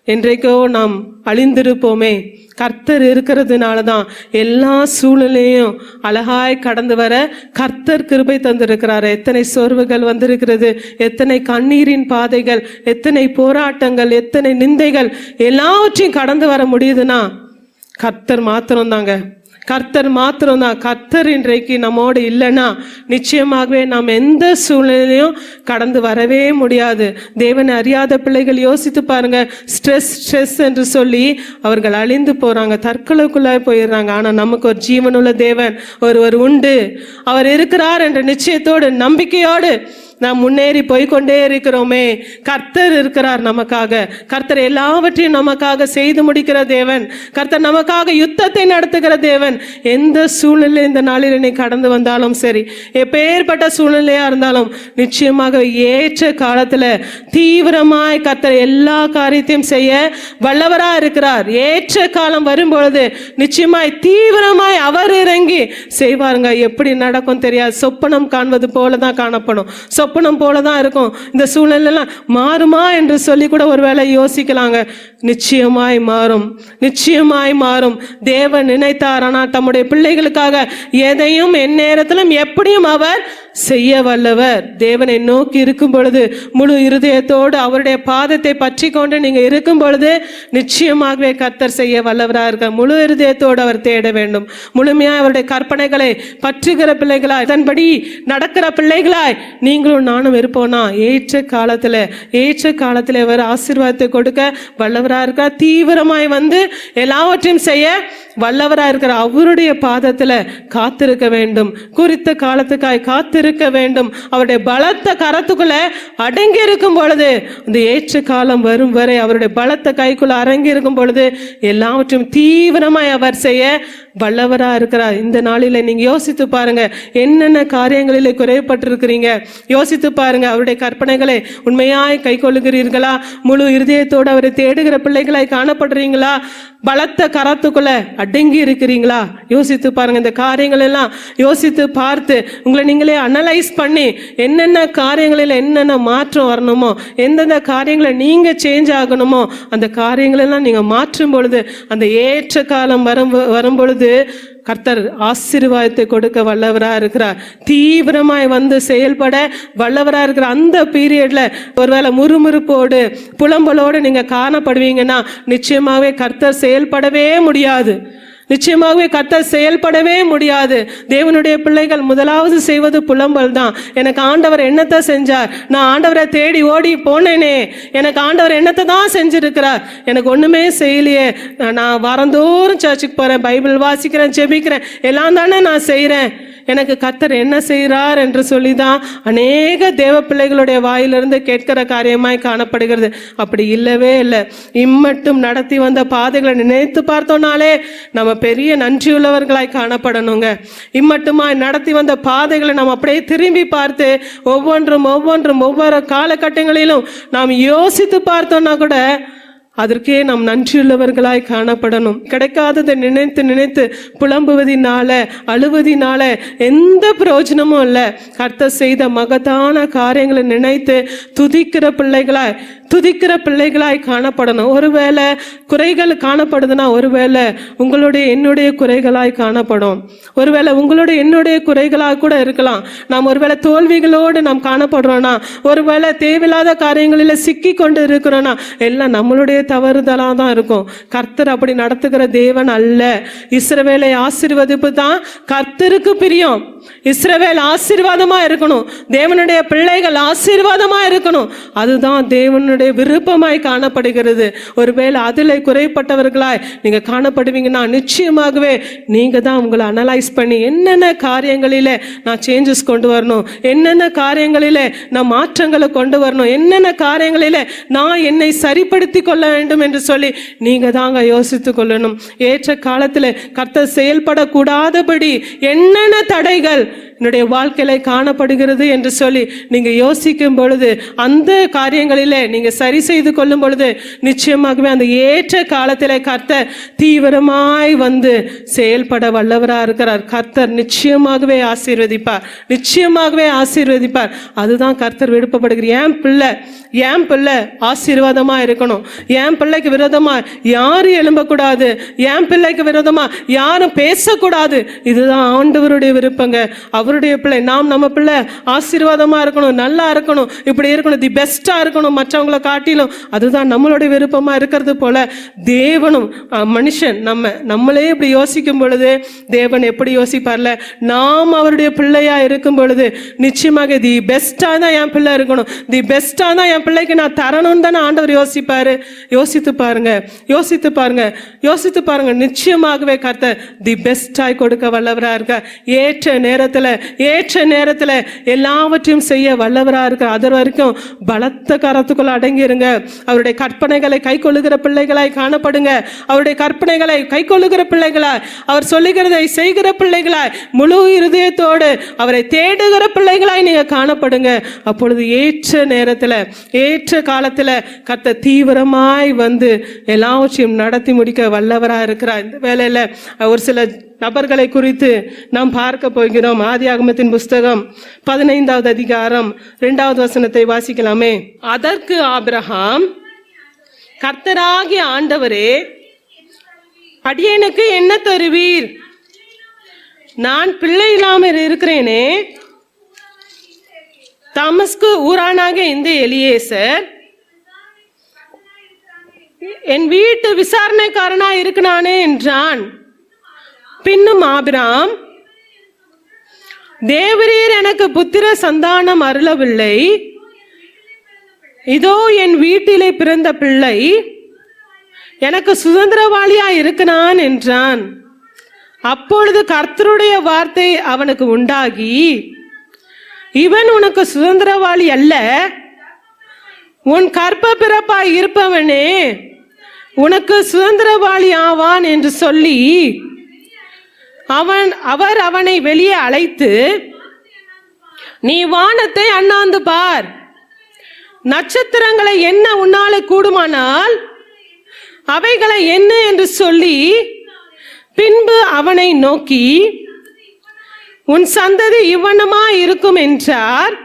என்றைக்கோ நாம் அழிந்திருப்போமே. கர்த்தர் இருக்கிறதுனால தான் எல்லா சூழ்நிலையும் அழகாய் கடந்து வர கர்த்தர் கிருபை தந்திருக்கிறார். எத்தனை சோர்வுகள் வந்திருக்கிறது, எத்தனை கண்ணீரின் பாதைகள், எத்தனை போராட்டங்கள், எத்தனை நிந்தைகள், எல்லாவற்றையும் கடந்து வர முடியுதுன்னா கர்த்தர் மாத்திரம்தாங்க. கர்த்தர் இன்றைக்கு நம்மோடு இல்லைன்னா நிச்சயமாகவே நாம் எந்த சூழ்நிலையும் கடந்து வரவே முடியாது. தேவனை அறியாத பிள்ளைகள் யோசித்து பாருங்க. ஸ்ட்ரெஸ் என்று சொல்லி அவர்கள் அழிந்து போறாங்க, தற்கொலைக்குள்ளாய் போயிடுறாங்க. ஆனா நமக்கு ஒரு ஜீவனுள்ள தேவன் ஒருவர் உண்டு. அவர் இருக்கிறார் என்ற நிச்சயத்தோடு, நம்பிக்கையோடு நாம் முன்னேறி போய்கொண்டே இருக்கிறோமே. கர்த்தர் இருக்கிறார் நமக்காக. கர்த்தர் எல்லாவற்றையும் நமக்காக செய்து முடிக்கிற தேவன். கர்த்தர் நமக்காக யுத்தத்தை நடத்துகிற தேவன். எந்த சூழ்நிலை இந்த நாளில் நீ கடந்து வந்தாலும் சரி, எப்பேற்பட்ட சூழ்நிலையா இருந்தாலும் நிச்சயமாக ஏற்ற காலத்துல தீவிரமாய் கர்த்தர் எல்லா காரியத்தையும் செய்ய வல்லவரா இருக்கிறார். ஏற்ற காலம் வரும்பொழுது நிச்சயமாய் தீவிரமாய் அவர் இறங்கி செய்வாருங்க. எப்படி நடக்கும் தெரியாது. சொப்பனம் காண்பது போலதான் காணப்படும். சொப்பனம் போலதான் இருக்கும். இந்த சூழ்நிலையெல்லாம் மாறுமா என்று சொல்லி கூட ஒருவேளை யோசிக்கலாங்க. நிச்சயமாய் மாறும், நிச்சயமாய் மாறும். தேவன் நினைத்தாரானால் தம்முடைய பிள்ளைகளுக்காக எதையும் எந்நேரத்திலும் எப்படியும் அவர் செய்ய வல்லவர். தேவனை நோக்கி இருக்கும் பொழுது, முழு இருதயத்தோடு அவருடைய பாதத்தை பற்றி கொண்டு நீங்க இருக்கும் பொழுது நிச்சயமாகவே கர்த்தர் செய்ய வல்லவராக இருக்க. முழு இருதயத்தோடு அவர் தேட வேண்டும். முழுமையாக அவருடைய கற்பனைகளை பற்றுகிற பிள்ளைகளாய், அதன்படி நடக்கிற பிள்ளைகளாய் நீங்களும் நானும் இருப்போம்னா ஏற்ற காலத்துல அவர் ஆசீர்வாதத்தை கொடுக்க வல்லவராக இருக்க. தீவிரமாய் வந்து எல்லாவற்றையும் செய்ய வல்லவராக இருக்கிற அவருடைய பாதத்துல காத்திருக்க வேண்டும். குறித்த காலத்துக்காய் காத்திருக்க வேண்டும். அவருடைய பலத்த கரத்துக்குள்ள அடங்கி இருக்கும் பொழுது, இந்த ஏற்ற காலம் வரும் வரை அவருடைய பலத்த கைக்குள்ள அடங்கி இருக்கும் பொழுது எல்லாவற்றையும் தீவிரமாய் அவர் செய்ய வல்லவரா இருக்கிறார். இந்த நாளில நீங்க யோசித்து பாருங்க, என்னென்ன காரியங்களிலே குறைபட்டிருக்கிறீங்க. யோசித்து பாருங்க, அவருடைய கற்பனைகளை உண்மையாய் கை கொள்ளுகிறீர்களா? முழு இருதயத்தோடு அவரை தேடுகிற பிள்ளைகளாய் காணப்படுறீங்களா? பலத்த கரத்துக்குள்ள அடங்கி இருக்கிறீங்களா? யோசித்து பாருங்க. இந்த காரியங்கள் எல்லாம் யோசித்து பார்த்து உங்களை நீங்களே அனலைஸ் பண்ணி என்னென்ன காரியங்களில் என்னென்ன மாற்றம் வரணுமோ, எந்தெந்த காரியங்களை நீங்க சேஞ்ச் ஆகணுமோ அந்த காரியங்களெல்லாம் நீங்க மாற்றும் பொழுது, அந்த ஏற்ற காலம் வரும் பொழுது கர்த்தர் ஆசீர்வாதத்தை கொடுக்க வல்லவரா இருக்கிறார். தீவிரமாய் வந்து செயல்பட வல்லவரா இருக்கிற அந்த பீரியட்ல ஒருவேளை முறுமுறுப்போடு புலம்பலோடு நீங்க காணப்படுவீங்கன்னா நிச்சயமாகவே கர்த்தர் செயல்படவே முடியாது. நிச்சயமாகவே கர்த்தர் செயல்படவே முடியாது. தேவனுடைய பிள்ளைகள் முதலாவது செய்வது புலம்பல் தான். எனக்கு ஆண்டவர் என்னத்தை செஞ்சார்? நான் ஆண்டவரை தேடி ஓடி போனேனே, எனக்கு ஆண்டவர் என்னத்தை தான் செஞ்சிருக்கிறார், எனக்கு ஒண்ணுமே செய்யலையே. நான் வாரந்தோறும் சர்ச்சுக்கு போறேன், பைபிள் வாசிக்கிறேன், ஜெபிக்கிறேன், எல்லாம் தானே நான் செய்யறேன், எனக்கு கர்த்தர் என்ன செய்கிறார் என்று சொல்லிதான் அநேக தேவ பிள்ளைகளுடைய வாயிலிருந்து கேட்கிற காரியமாய் காணப்படுகிறது. அப்படி இல்லவே இல்லை. இம்மட்டும் நடத்தி வந்த பாதைகளை நினைத்து பார்த்தோம்னாலே நம்ம பெரிய நன்றியுள்ளவர்களாய் காணப்படணுங்க. இம்மட்டுமாய் நடத்தி வந்த பாதைகளை நாம் அப்படியே திரும்பி பார்த்து ஒவ்வொரு காலகட்டங்களிலும் நாம் யோசித்து பார்த்தோம்னா கூட அதற்கே நாம் நன்றியுள்ளவர்களாய் காணப்படணும். கிடைக்காததை நினைத்து நினைத்து புலம்புவதினால அழுவதினால எந்த பிரயோஜனமும் இல்லை. கர்த்தர் செய்த மகத்தான காரியங்களை நினைத்து துதிக்கிற பிள்ளைகளாய் காணப்படணும். ஒருவேளை குறைகள் காணப்படுதுன்னா ஒருவேளை உங்களுடைய என்னுடைய குறைகளாய் காணப்படும். ஒருவேளை உங்களுடைய என்னுடைய குறைகளாக கூட இருக்கலாம். நாம் ஒருவேளை தோல்விகளோடு நாம் காணப்படுறோம்னா, ஒருவேளை தேவையில்லாத காரியங்களில் சிக்கி கொண்டு இருக்கிறோம்னா எல்லாம் நம்மளுடைய தவறுதலாக தான் இருக்கும். கர்த்தர் அப்படி நடத்துகிற தேவன் அல்ல. இஸ்ரவேலை ஆசீர்வதிப்பு தான் கர்த்தருக்கு பிரியம். இஸ்ரவேல் ஆசீர்வாதமா இருக்கணும், தேவனுடைய பிள்ளைகள் ஆசீர்வாதமா இருக்கணும். அதுதான் தேவனுடைய விருப்பமாய் காணப்படுகிறது. ஒருவேளை அதில் குறைப்பட்டவர்களாய் நீங்க காணப்படுவீங்கன்னா நிச்சயமாகவே நீங்க தான் உங்களை அனலைஸ் பண்ணி என்னென்ன காரியங்களிலே நான் சேஞ்சஸ் கொண்டு வரணும், என்னென்ன காரியங்களிலே நான் மாற்றங்களை கொண்டு வரணும், என்னென்ன காரியங்களிலே நான் என்னை சரிப்படுத்தி கொள்ள வேண்டும் என்று சொல்லி நீங்க தாங்க யோசித்து கொள்ளணும். ஏற்ற காலத்தில் கர்த்தர் செயல்படக்கூடாதபடி என்னென்ன தடைகள் என்னுடைய வாழ்க்கையில காணப்படுகிறது என்று சொல்லி நீங்க யோசிக்கும் பொழுது, அந்த காரியங்களிலே நீங்க சரி செய்து கொள்ளும் பொழுது நிச்சயமாகவே அந்த ஏற்ற காலத்திலே கர்த்தர் தீவிரமாய் வந்து செயல்பட வல்லவரா இருக்கிறார். கர்த்தர் நிச்சயமாகவே ஆசீர்வதிப்பார். அதுதான் கர்த்தர் விருப்பப்படுகிற. என் பிள்ளை ஆசீர்வாதமா இருக்கணும், என் பிள்ளைக்கு விரோதமா யாரும் எழும்பக்கூடாது, என் பிள்ளைக்கு விரோதமா யாரும் பேசக்கூடாது. இதுதான் ஆண்டவருடைய விருப்பங்க. அவருடைய பிள்ளை நம்ம பிள்ளை ஆசீர்வாதமா இருக்கணும், நல்லா இருக்கணும், இப்படி இருக்கணும், தி பெஸ்டா இருக்கணும், மற்றவங்களை விருப்பத்தை காட்டிலும் அதுதான் நம்மளுடைய விருப்பமா இருக்கிறது போல தேவனும் மனுஷன் நம்மளே இப்படி யோசிக்கும் பொழுது தேவன் எப்படி யோசிப்பார்ல, நாம் அவருடைய பிள்ளையா இருக்கும் பொழுது நிச்சயமாக தி பெஸ்டா தான் என் பிள்ளை இருக்கணும், தி பெஸ்டா தான் என் பிள்ளைக்கு நான் தரணும்னு தானே ஆண்டவர் யோசிப்பாரு. யோசித்து பாருங்க, யோசித்து பாருங்க, யோசித்து பாருங்க. நிச்சயமாகவே கர்த்தர் தி பெஸ்டாய் கொடுக்க வல்லவரா இருக்க, ஏற்ற நேரத்துல எல்லாவற்றையும் செய்ய வல்லவரா இருக்க. அது வரைக்கும் பலத்த கரத்துக்குள்ள அடங்கிருங்க. அவருடைய கற்பனைகளை கை கொள்ளுகிற பிள்ளைகளாய் காணப்படுங்க. அவருடைய கற்பனைகளை கை கொள்ளுகிற பிள்ளைகளாய், அவர் சொல்லுகிறதை செய்கிற பிள்ளைகளாய், முழு இருதயத்தோடு அவரை தேடுகிற பிள்ளைகளாய் நீங்க காணப்படுங்க. அப்பொழுது ஏற்ற நேரத்துல ஏற்ற காலத்துல கர்த்தர் தீவிரமாய் வந்து எல்லாவற்றையும் நடத்தி முடிக்க வல்லவரா இருக்கிறார். இந்த வேளையில ஒரு சில நபர்களை குறித்து நாம் பார்க்க போகிறோம். ஆதியாகமத்தின் புஸ்தகம் 15வது அதிகாரம் 2வது வசனத்தை வாசிக்கலாமே. அதற்கு ஆபிரகாம், கர்த்தராகிய ஆண்டவரே, அடியேனுக்கு என்ன தருவீர்? நான் பிள்ளை இல்லாமல் இருக்கிறேனே. தமஸ்கு ஊரானாக இந்த எலியேசர் என் வீட்டு விசாரணைக்காரனா இருக்கிறானே என்றான். பின்னும் ஆபிராம், தேவரீர் எனக்கு புத்திர சந்தானம் அருளவில்லை, இதோ என் வீட்டிலே பிறந்த பிள்ளை எனக்கு சுதந்திரவாளியா இருக்கிறான் என்றான். அப்பொழுது கர்த்தருடைய வார்த்தை அவனுக்கு உண்டாகி, இவன் உனக்கு சுதந்திரவாளி அல்ல, உன் கற்ப பிறப்பாய் இருப்பவனே உனக்கு சுதந்திரவாளி ஆவான் என்று சொல்லி அவர் அவனை வெளியே அழைத்து, நீ வானத்தை அண்ணாந்து பார், நட்சத்திரங்களை என்ன உன்னாலே கூடுமானால் அவைகளை என்ன என்று சொல்லி, பின்பு அவனை நோக்கி, உன் சந்ததி இவ்வனமா இருக்கும் என்றார்.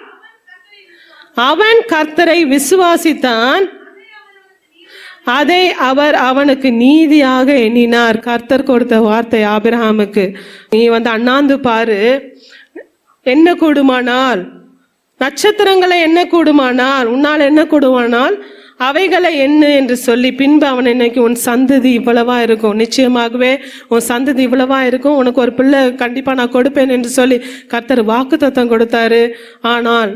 அவன் கர்த்தரை விசுவாசித்தான், அதை அவர் அவனுக்கு நீதியாக எண்ணினார். கர்த்தர் கொடுத்த வார்த்தை ஆபிரகாமுக்கு, நீ வந்து அண்ணாந்து பாரு, என்ன கூடுமானால் நட்சத்திரங்களை என்ன கூடுமானால் உன்னால் என்ன கூடுமானால் அவைகளை என்ன என்று சொல்லி, பின்பு அவன் இன்னைக்கு உன் சந்ததி இவ்வளவா இருக்கும், நிச்சயமாகவே உன் சந்ததி இவ்வளவா இருக்கும், உனக்கு ஒரு பிள்ளை கண்டிப்பா நான் கொடுப்பேன் என்று சொல்லி கர்த்தர் வாக்குத்தத்தம் கொடுத்தாரு. ஆனால்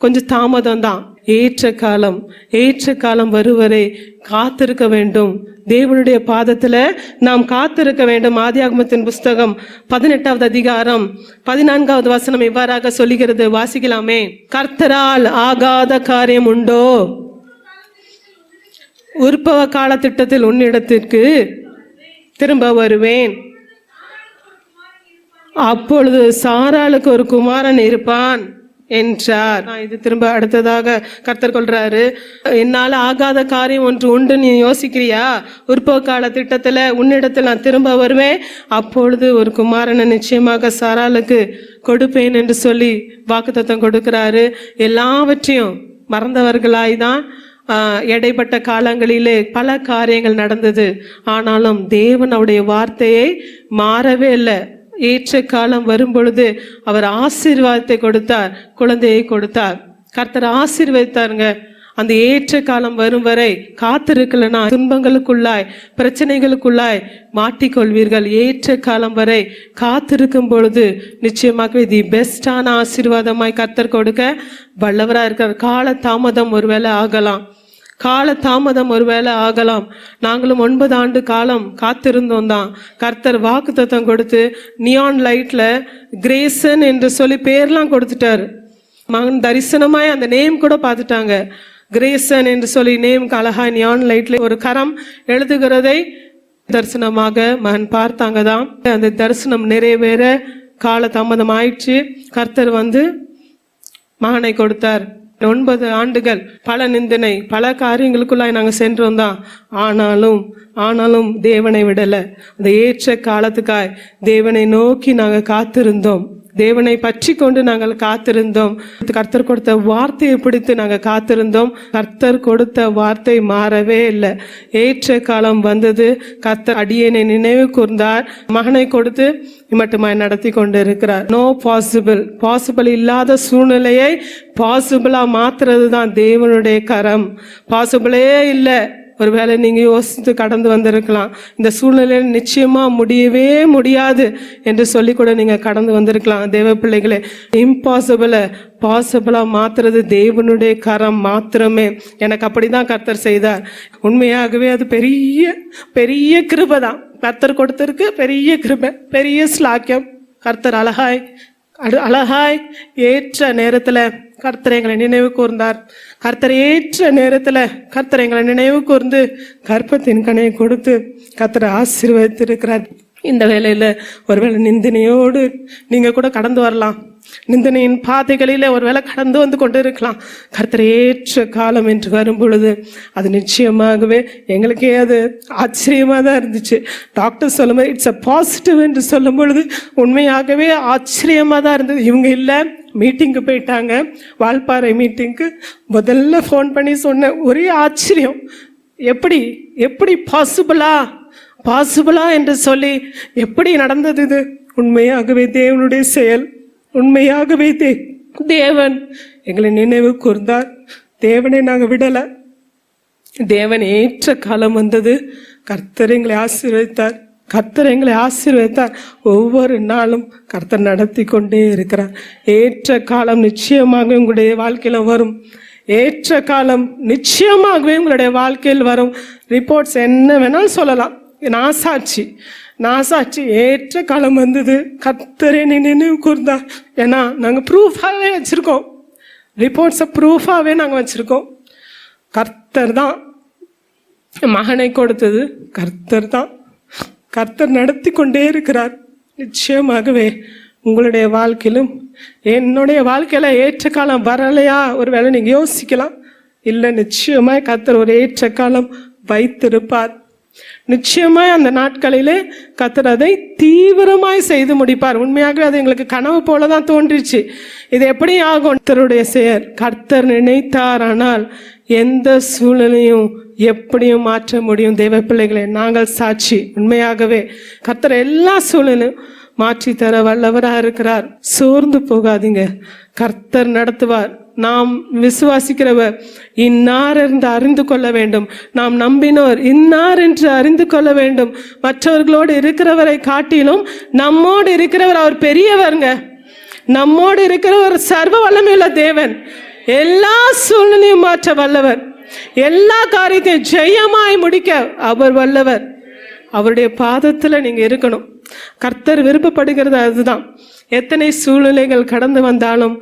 கொஞ்சம் தாமதம் தான். ஏற்ற காலம் வருவரை காத்திருக்க வேண்டும். தேவனுடைய பாதத்துல நாம் காத்திருக்க வேண்டும். ஆதியாகமத்தின் புஸ்தகம் 18வது அதிகாரம் 14வது வசனம் இவ்வாறாக சொல்லுகிறது, வாசிக்கலாமே. கர்த்தரால் ஆகாத காரியம் உண்டோ? உற்பவ கால திட்டத்தில் உன்னிடத்திற்கு திரும்ப வருவேன், அப்பொழுது சாராளுக்கு ஒரு குமாரன் இருப்பான் என்றார். இது திரும்ப அடுத்ததாக கர்த்தர் கொள்றாரு, என்னால ஆகாத காரியம் ஒன்று உண்டு நீ யோசிக்கிறியா? உற்பவ கால திட்டத்துல உன்னிடத்தில் நான் திரும்ப வருவேன், அப்பொழுது ஒரு குமாரனை நிச்சயமாக சாராளுக்கு கொடுப்பேன் என்று சொல்லி வாக்குத்தத்தம் கொடுக்கிறாரு. எல்லாவற்றையும் மறந்தவர்களாய்தான் இடைப்பட்ட காலங்களிலே பல காரியங்கள் நடந்தது. ஆனாலும் தேவன் அவருடைய வார்த்தையை மாறவே இல்லை. ஏற்ற காலம் வரும் பொழுது அவர் ஆசீர்வாதத்தை கொடுத்தார், குழந்தையை கொடுத்தார். கர்த்தர் ஆசீர்வதித்தாருங்க. அந்த ஏற்ற காலம் வரும் வரை காத்திருக்கலனா துன்பங்களுக்குள்ளாய் பிரச்சனைகளுக்குள்ளாய் மாட்டிக்கொள்வீர்கள். ஏற்ற காலம் வரை காத்திருக்கும் பொழுது நிச்சயமாகவே தி பெஸ்டான ஆசீர்வாதமாய் கர்த்தர் கொடுக்க வல்லவராக இருக்கிறார். கால தாமதம் ஒருவேளை ஆகலாம். நாங்களும் 9 ஆண்டு காலம் காத்திருந்தோம் தான். கர்த்தர் வாக்குத்தத்தம் கொடுத்து நியான் லைட்ல கிரேசன் என்று சொல்லி பேர்லாம் கொடுத்துட்டாரு. மகன் தரிசனமாய் அந்த நேம் கூட பார்த்துட்டாங்க. கிரேசன் என்று சொல்லி நேம் அழகா நியான் லைட்ல ஒரு கரம் எழுதுகிறதை தரிசனமாக மகன் பார்த்தாங்க தான். அந்த தரிசனம் நிறைவேற கால தாமதம் ஆயிடுச்சு. கர்த்தர் வந்து மகனை கொடுத்தார். 9 ஆண்டுகள் பல நிந்தனை பல காரியங்களுக்குள்ளாய் நாங்கள் சென்றோம் தான். ஆனாலும் தேவனை விடலை. அந்த ஏற்ற காலத்துக்காய் தேவனை நோக்கி நாங்கள் காத்திருந்தோம். தேவனை பற்றி கொண்டு நாங்கள் காத்திருந்தோம். கர்த்தர் கொடுத்த வார்த்தையை பிடித்து நாங்கள் காத்திருந்தோம். கர்த்தர் கொடுத்த வார்த்தை மாறவே இல்லை. ஏற்ற காலம் வந்தது. கர்த்தர் அடியேனை நினைவு கூர்ந்தார். மகனை கொடுத்து மட்டுமாய் நடத்தி கொண்டு இருக்கிறார். நோ பாசிபிள் இல்லாத சூழ்நிலையை பாசிபிளா மாத்துறது தான் தேவனுடைய கரம். பாசிபிளே இல்லை. ஒருவேளை நீங்க யோசித்து கடந்து வந்திருக்கலாம், இந்த சூழ்நிலையில் நிச்சயமா முடியவே முடியாது என்று சொல்லி கூட நீங்க கடந்து வந்திருக்கலாம். தேவ பிள்ளைகளே, பாசிபிளா மாத்துறது தேவனுடைய கரம் மாத்திரமே. எனக்கு அப்படிதான் கர்த்தர் செய்தார். உண்மையாகவே அது பெரிய பெரிய கிருபை தான். கர்த்தர் கொடுத்திருக்கு பெரிய கிருபை, பெரிய ஸ்லாக்கியம். கர்த்தர் அழகாய் ஏற்ற நேரத்துல கர்த்தர் எங்களை நினைவு கூர்ந்தார். கர்த்தர் ஏற்ற நேரத்துல கர்த்தர் எங்களை நினைவு கூர்ந்து கர்ப்பத்தின் கனியை கொடுத்து கர்த்தரை ஆசீர்வதித்திருக்கிறார். இந்த வேளையில ஒருவேளை நிந்தனையோடு நீங்க கூட கடந்து வரலாம். நிந்தனையின் பாதைகளில ஒருவேளை கடந்து வந்து கொண்டு இருக்கலாம். கர்த்தர் ஏற்ற காலம் என்று வரும் பொழுது அது நிச்சயமாகவே எங்களுக்கே அது ஆச்சரியமா தான் இருந்துச்சு. டாக்டர் சொல்லும்போது இட்ஸ் அ பாசிட்டிவ் என்று சொல்லும் பொழுது உண்மையாகவே ஆச்சரியமா தான் இருந்தது. இவங்க இல்லை, மீட்டிங்கு போயிட்டாங்க, வால்பாறை மீட்டிங்க்கு. முதல்ல ஃபோன் பண்ணி சொன்ன ஒரே ஆச்சரியம், எப்படி பாசிபிளா என்று சொல்லி எப்படி நடந்தது இது? உண்மையாகவே தேவனுடைய செயல். உண்மையாகவே தேவன் எங்களை நினைவு கூர்ந்தார். தேவனை நாங்கள் விடல. தேவன் ஏற்ற காலம் வந்தது. கர்த்தர் எங்களை ஆசீர்வதித்தார். ஒவ்வொரு நாளும் கர்த்தர் நடத்தி கொண்டே இருக்கிறார். ஏற்ற காலம் நிச்சயமாக உங்களுடைய வாழ்க்கையில வரும். ஏற்ற காலம் நிச்சயமாகவே உங்களுடைய வாழ்க்கையில் வரும். ரிப்போர்ட்ஸ் என்ன வேணாலும் சொல்லலாம். நான் சாட்சி ஏற்ற காலம் வந்தது. கர்த்தரே நினைவு கூர்ந்தார். ஏன்னா நாங்கள் ப்ரூஃபாகவே வச்சுருக்கோம். ரிப்போர்ட்ஸை ப்ரூஃபாகவே நாங்கள் வச்சுருக்கோம். கர்த்தர் தான் மகனை கொடுத்தது. கர்த்தர் தான். கர்த்தர் நடத்தி கொண்டே இருக்கிறார். நிச்சயமாகவே உங்களுடைய வாழ்க்கையிலும் என்னுடைய வாழ்க்கையில் ஏற்ற காலம் வரலையா ஒருவேளை நீங்கள் யோசிக்கலாம். இல்லை, நிச்சயமாய் கர்த்தர் ஒரு ஏற்ற காலம் வைத்திருப்பார். நிச்சயமாய் அந்த நாட்களிலே கர்த்தர் அதை தீவிரமாய் செய்து முடிப்பார். உண்மையாகவே அது எங்களுக்கு கனவு போலதான் தோன்றிச்சு. இது எப்படி ஆகும்? கர்த்தருடைய செயல். கர்த்தர் நினைத்தார், ஆனால் எந்த சூழ்நிலையும் எப்படியும் மாற்ற முடியும். தேவ பிள்ளைகளே, நாங்கள் சாட்சி. உண்மையாகவே கர்த்தர் எல்லா சூழ்நிலையும் மாற்றி தர வல்லவராக இருக்கிறார். சோர்ந்து போகாதீங்க. கர்த்தர் நடத்துவார். நாம் விசுவாசிக்கிறவர் இன்னார் என்று அறிந்து கொள்ள வேண்டும். நாம் நம்பினோர் இன்னார் என்று அறிந்து கொள்ள வேண்டும். மற்றவர்களோடு இருக்கிறவரை காட்டிலும் நம்மோடு இருக்கிறவர் அவர் பெரியவருங்க. நம்மோடு இருக்கிறவர் சர்வ வல்லமையுள்ள தேவன். எல்லா சூழ்நிலையும் மாற்ற வல்லவர். எல்லா காரியத்தையும் ஜெயமாய் முடிக்க அவர் வல்லவர். அவருடைய பாதத்துல நீங்க இருக்கணும். கர்த்தர் விருப்பப்படுகிறது அதுதான். எத்தனை சூழ்நிலைகள் கடந்து வந்தாலும்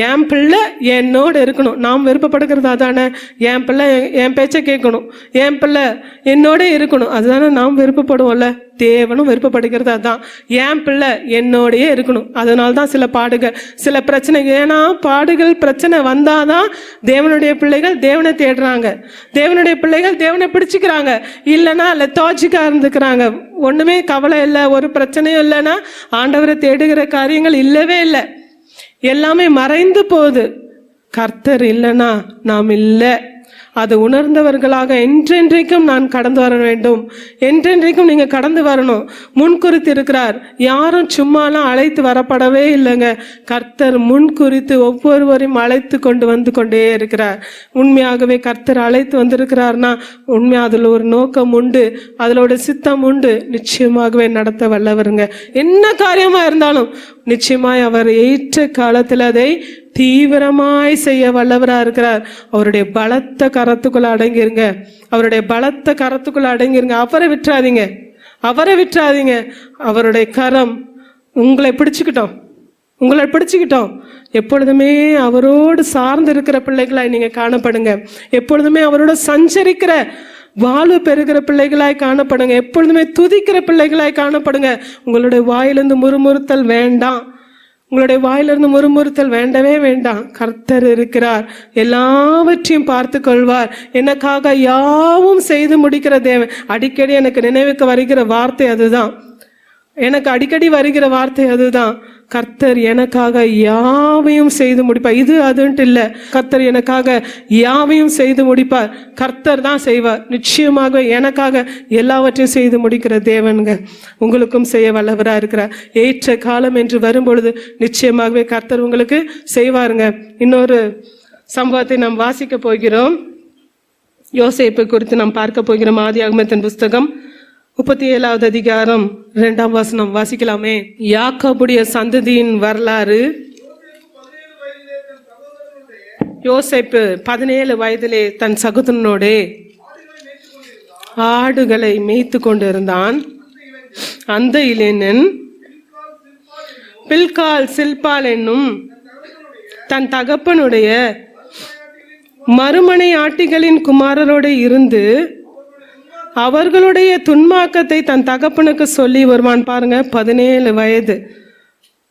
என் பிள்ளை என்னோடு இருக்கணும். நாம் விருப்பப்படுகிறது அதானே. என் பிள்ளை என் பேச்சை கேட்கணும், என் பிள்ளை என்னோட இருக்கணும். அதுதானே நாம் விருப்பப்படுவோம்ல. தேவனும் விருப்பப்படுகிறது அதுதான். என் பிள்ளை என்னோடையே இருக்கணும். அதனால தான் சில பாடுகள், சில பிரச்சனைகள். ஏன்னா பாடுகள் பிரச்சனை வந்தாதான் தேவனுடைய பிள்ளைகள் தேவனை தேடுறாங்க. தேவனுடைய பிள்ளைகள் தேவனை பிடிச்சிக்கிறாங்க. இல்லைன்னா லெத்தாஜிக்கா இருந்துக்கிறாங்க. ஒண்ணுமே கவலை இல்லை, ஒரு பிரச்சனையும் இல்லைன்னா ஆண்டவரை தேடுகிற காரியங்கள் இல்லவே இல்லை. எல்லாமே மறைந்து போகுது. கர்த்தர் இல்லைன்னா நாம் இல்லை. அது உணர்ந்தவர்களாக என்றென்றைக்கும் நான் கடந்து வர வேண்டும். என்றென்றைக்கும் நீங்க கடந்து வரணும். முன்குறித்து இருக்கிறார். யாரும் சும்மாலாம் அழைத்து வரப்படவே இல்லைங்க. கர்த்தர் முன்குறித்து ஒவ்வொருவரையும் அழைத்து கொண்டு வந்து கொண்டே இருக்கிறார். உண்மையாகவே கர்த்தர் அழைத்து வந்திருக்கிறார்னா உண்மையா அதுல ஒரு நோக்கம் உண்டு, அதோட சித்தம் உண்டு. நிச்சயமாகவே நடத்த வல்லவருங்க. என்ன காரியமா இருந்தாலும் நிச்சயமாய் அவர் ஏற்ற காலத்தில் அதை தீவிரமாய் செய்ய வல்லவரா இருக்கிறார். அவருடைய பலத்த கரத்துக்குள்ள அடங்கிருங்க. அவருடைய பலத்த கரத்துக்குள்ள அடங்கிருங்க. அவரை விட்டுறாதீங்க. அவருடைய கரம் உங்களை பிடிச்சுக்கிட்டோம். எப்பொழுதுமே அவரோடு சார்ந்து இருக்கிற பிள்ளைகளாய் நீங்க காணப்படுங்க. எப்பொழுதுமே அவரோட சஞ்சரிக்கிற வாழ்வு பெறுகிற பிள்ளைகளாய் காணப்படுங்க. எப்பொழுதுமே துதிக்கிற பிள்ளைகளாய் காணப்படுங்க. உங்களுடைய வாயிலிருந்து முறுமுறுத்தல் வேண்டாம். வேண்டவே வேண்டாம். கர்த்தர் இருக்கிறார். எல்லாவற்றையும் பார்த்து கொள்வார். எனக்காக யாவும் செய்து முடிக்கிற தேவன். அடிக்கடி எனக்கு நினைவுக்கு வருகிற வார்த்தை அதுதான். கர்த்தர் எனக்காக யாவையும் செய்து முடிப்பார். இது அதுன்ட்டு இல்லை, கர்த்தர் எனக்காக யாவையும் செய்து முடிப்பார். கர்த்தர் தான் செய்வார். நிச்சயமாக எனக்காக எல்லாவற்றையும் செய்து முடிக்கிற தேவனுங்க உங்களுக்கும் செய்ய வல்லவராக இருக்கிறார். ஏற்ற காலம் என்று வரும்பொழுது நிச்சயமாகவே கர்த்தர் உங்களுக்கு செய்வாருங்க. இன்னொரு சம்பவத்தை நாம் வாசிக்க போகிறோம். யோசேப்பு குறித்து நாம் பார்க்க போகிறோம். ஆதியாகமத்தின் புஸ்தகம் 37வது அதிகாரம் 2ஆம் வசனம் வாசிக்கலாமே. யாக்கோபுடைய சந்ததியின் வரலாறு. யோசேப்பு 17 வயதிலே தன் சகோதரனோடே ஆடுகளை மேய்த்து கொண்டிருந்தான். அந்த இளைஞன் பில்கால் சில்பால் என்னும் தன் தகப்பனுடைய மறுமனை ஆட்டிகளின் குமாரரோடு இருந்து அவர்களுடைய துன்மாக்கத்தை தன் தகப்பனுக்கு சொல்லி வருவான். பாருங்க, 17 வயது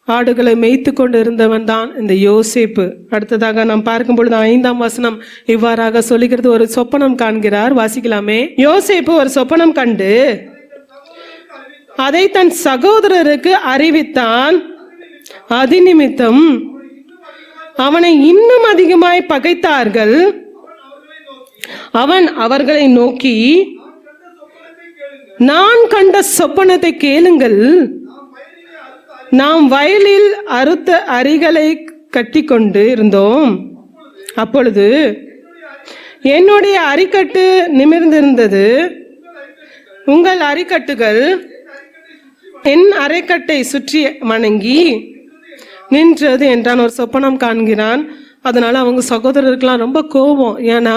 ஆடுகளை மேய்த்து கொண்டு இருந்தவன் தான் இந்த யோசேப்பு. அடுத்ததாக நாம் பார்க்கும் பொழுது 5ஆம் வசனம் இவ்வாறாக சொல்லுகிறது. ஒரு சொப்பனம் காண்கிறார். வாசிக்கலாமே. யோசேப்பு ஒரு சொப்பனம் கண்டு அதை தன் சகோதரருக்கு அறிவித்தான். அது நிமித்தம் அவனை இன்னும் அதிகமாய் பகைத்தார்கள். அவன் அவர்களை நோக்கி, நான் கண்ட சொப்பனத்தை கேளுங்கள். நாம் வயலில் அறுத்த அரிகளை கட்டி கொண்டு இருந்தோம். அப்பொழுது என்னுடைய அரிக்கட்டு நிமிர்ந்திருந்தது. உங்கள் அரிக்கட்டுகள் என் அரைக்கட்டை சுற்றி வணங்கி நின்றது என்றான். ஒரு சொப்பனம் காண்கிறான். அதனால அவங்க சகோதரருக்கெல்லாம் ரொம்ப கோபம். ஏன்னா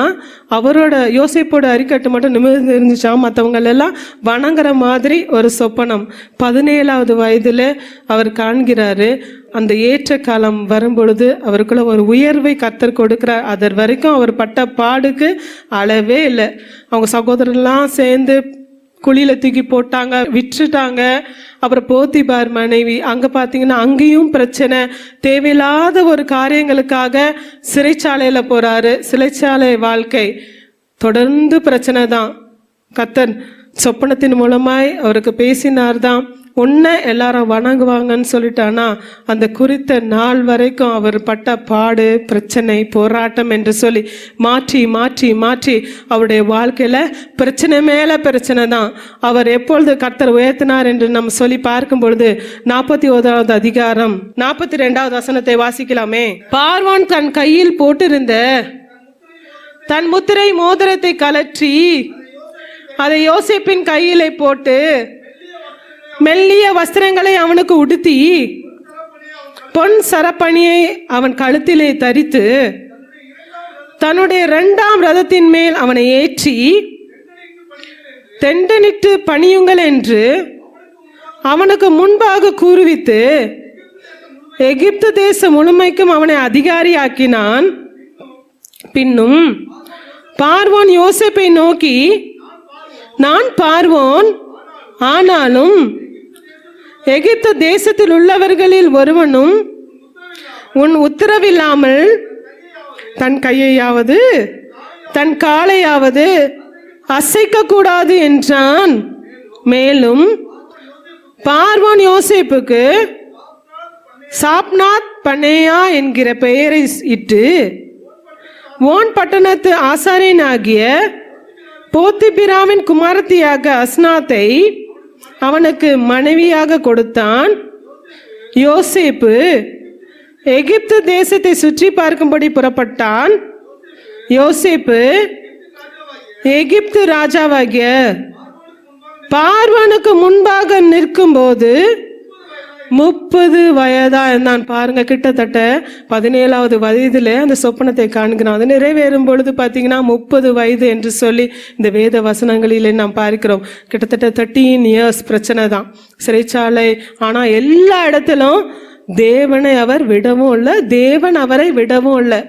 அவரோட யோசேப்போட அரிக்கட்டு மட்டும் நிமிர்ந்து இருந்துச்சா, மற்றவங்க எல்லாம் வணங்குற மாதிரி ஒரு சொப்பனம். 17வது வயதுல அவர் காண்கிறாரு. அந்த ஏற்ற காலம் வரும்பொழுது அவருக்குள்ள ஒரு உயர்வை கர்த்தர் கொடுக்கிறார். அது வரைக்கும் அவர் பட்ட பாடுக்கு அளவே இல்லை. அவங்க சகோதரர்லாம் சேர்ந்து குழியில தூக்கி போட்டாங்க, விற்றுட்டாங்க. அப்புறம் போத்திபார் மனைவி அங்க பாத்தீங்கன்னா அங்கேயும் பிரச்சனை. தேவையில்லாத ஒரு காரியங்களுக்காக சிறைச்சாலையில போறாரு. சிறைச்சாலை வாழ்க்கை தொடர்ந்து பிரச்சனை தான். கர்த்தர் சொப்பனத்தின் மூலமாய் அவருக்கு பேசினார் தான். உன்னை எல்லாரும் வணங்குவாங்கன்னு சொல்லிட்டானா அந்த குறித்த நாள் வரைக்கும் அவர் பட்ட பாடு, பிரச்சனை, போராட்டம் என்று சொல்லி மாற்றி மாற்றி மாற்றி அவருடைய வாழ்க்கையில பிரச்சனை மேல பிரச்சனை தான். அவர் எப்பொழுது கர்த்தர் உயர்த்தினார் என்று நம்ம சொல்லி பார்க்கும் பொழுது 41வது அதிகாரம் 42வது வசனத்தை வாசிக்கலாமே. பார்வான் தன் கையில் போட்டிருந்த தன் முத்திரை மோதிரத்தை கலற்றி அதை யோசேப்பின் கையிலே போட்டு மெல்லிய வஸ்திரங்களை அவனுக்கு உடுத்தி பொன் சரப்பணியை அவன் கழுத்திலே தரித்து தன்னுடைய 2ஆம் ரதத்தின் மேல் அவனை ஏற்றி தெண்டனிட்டு பணியுங்கள் என்று அவனுக்கு முன்பாக கூறுவித்து எகிப்து தேசம் முழுமைக்கும் அவனை அதிகாரியாக்கினான். பின்னும் பார்வோன் யோசேப்பை நோக்கி, நான் பார்வோன், ஆனாலும் எகிப்து தேசத்தில் உள்ளவர்களில் ஒருவனும் உன் உத்தரவில்லாமல் தன் கையையாவது தன் காலையாவது அசைக்க கூடாது என்றான். மேலும் பார்வோன் யோசேப்புக்கு சாப்நாத் பனேயா என்கிற பெயரை இட்டு ஓன் பட்டணத்து ஆசாரியனாகிய போத்திபிராவின் குமாரத்தியாக அஸ்னாத்தை அவனுக்கு மனைவியாக கொடுத்தான். யோசேப்பு எகிப்து தேசத்தை சுற்றி பார்க்கும்படி புறப்பட்டான். யோசேப்பு எகிப்து ராஜாவாகிய பார்வோனுக்கு முன்பாக நிற்கும் போது 30 வயதா இருந்தான். பாருங்க, கிட்டத்தட்ட 17வது வயதுல அந்த சொப்பனத்தை காண்கிறான். அது நிறைவேறும் பொழுது பாத்தீங்கன்னா 30 வயது என்று சொல்லி இந்த வேத வசனங்களிலே நாம் பார்க்கிறோம். கிட்டத்தட்ட 13 இயர்ஸ் பிரச்சனை தான், சிறைச்சாலை. ஆனா எல்லா இடத்திலும் தேவனை அவர் விடவும் இல்லை, தேவன் அவரை விடவும் இல்லை.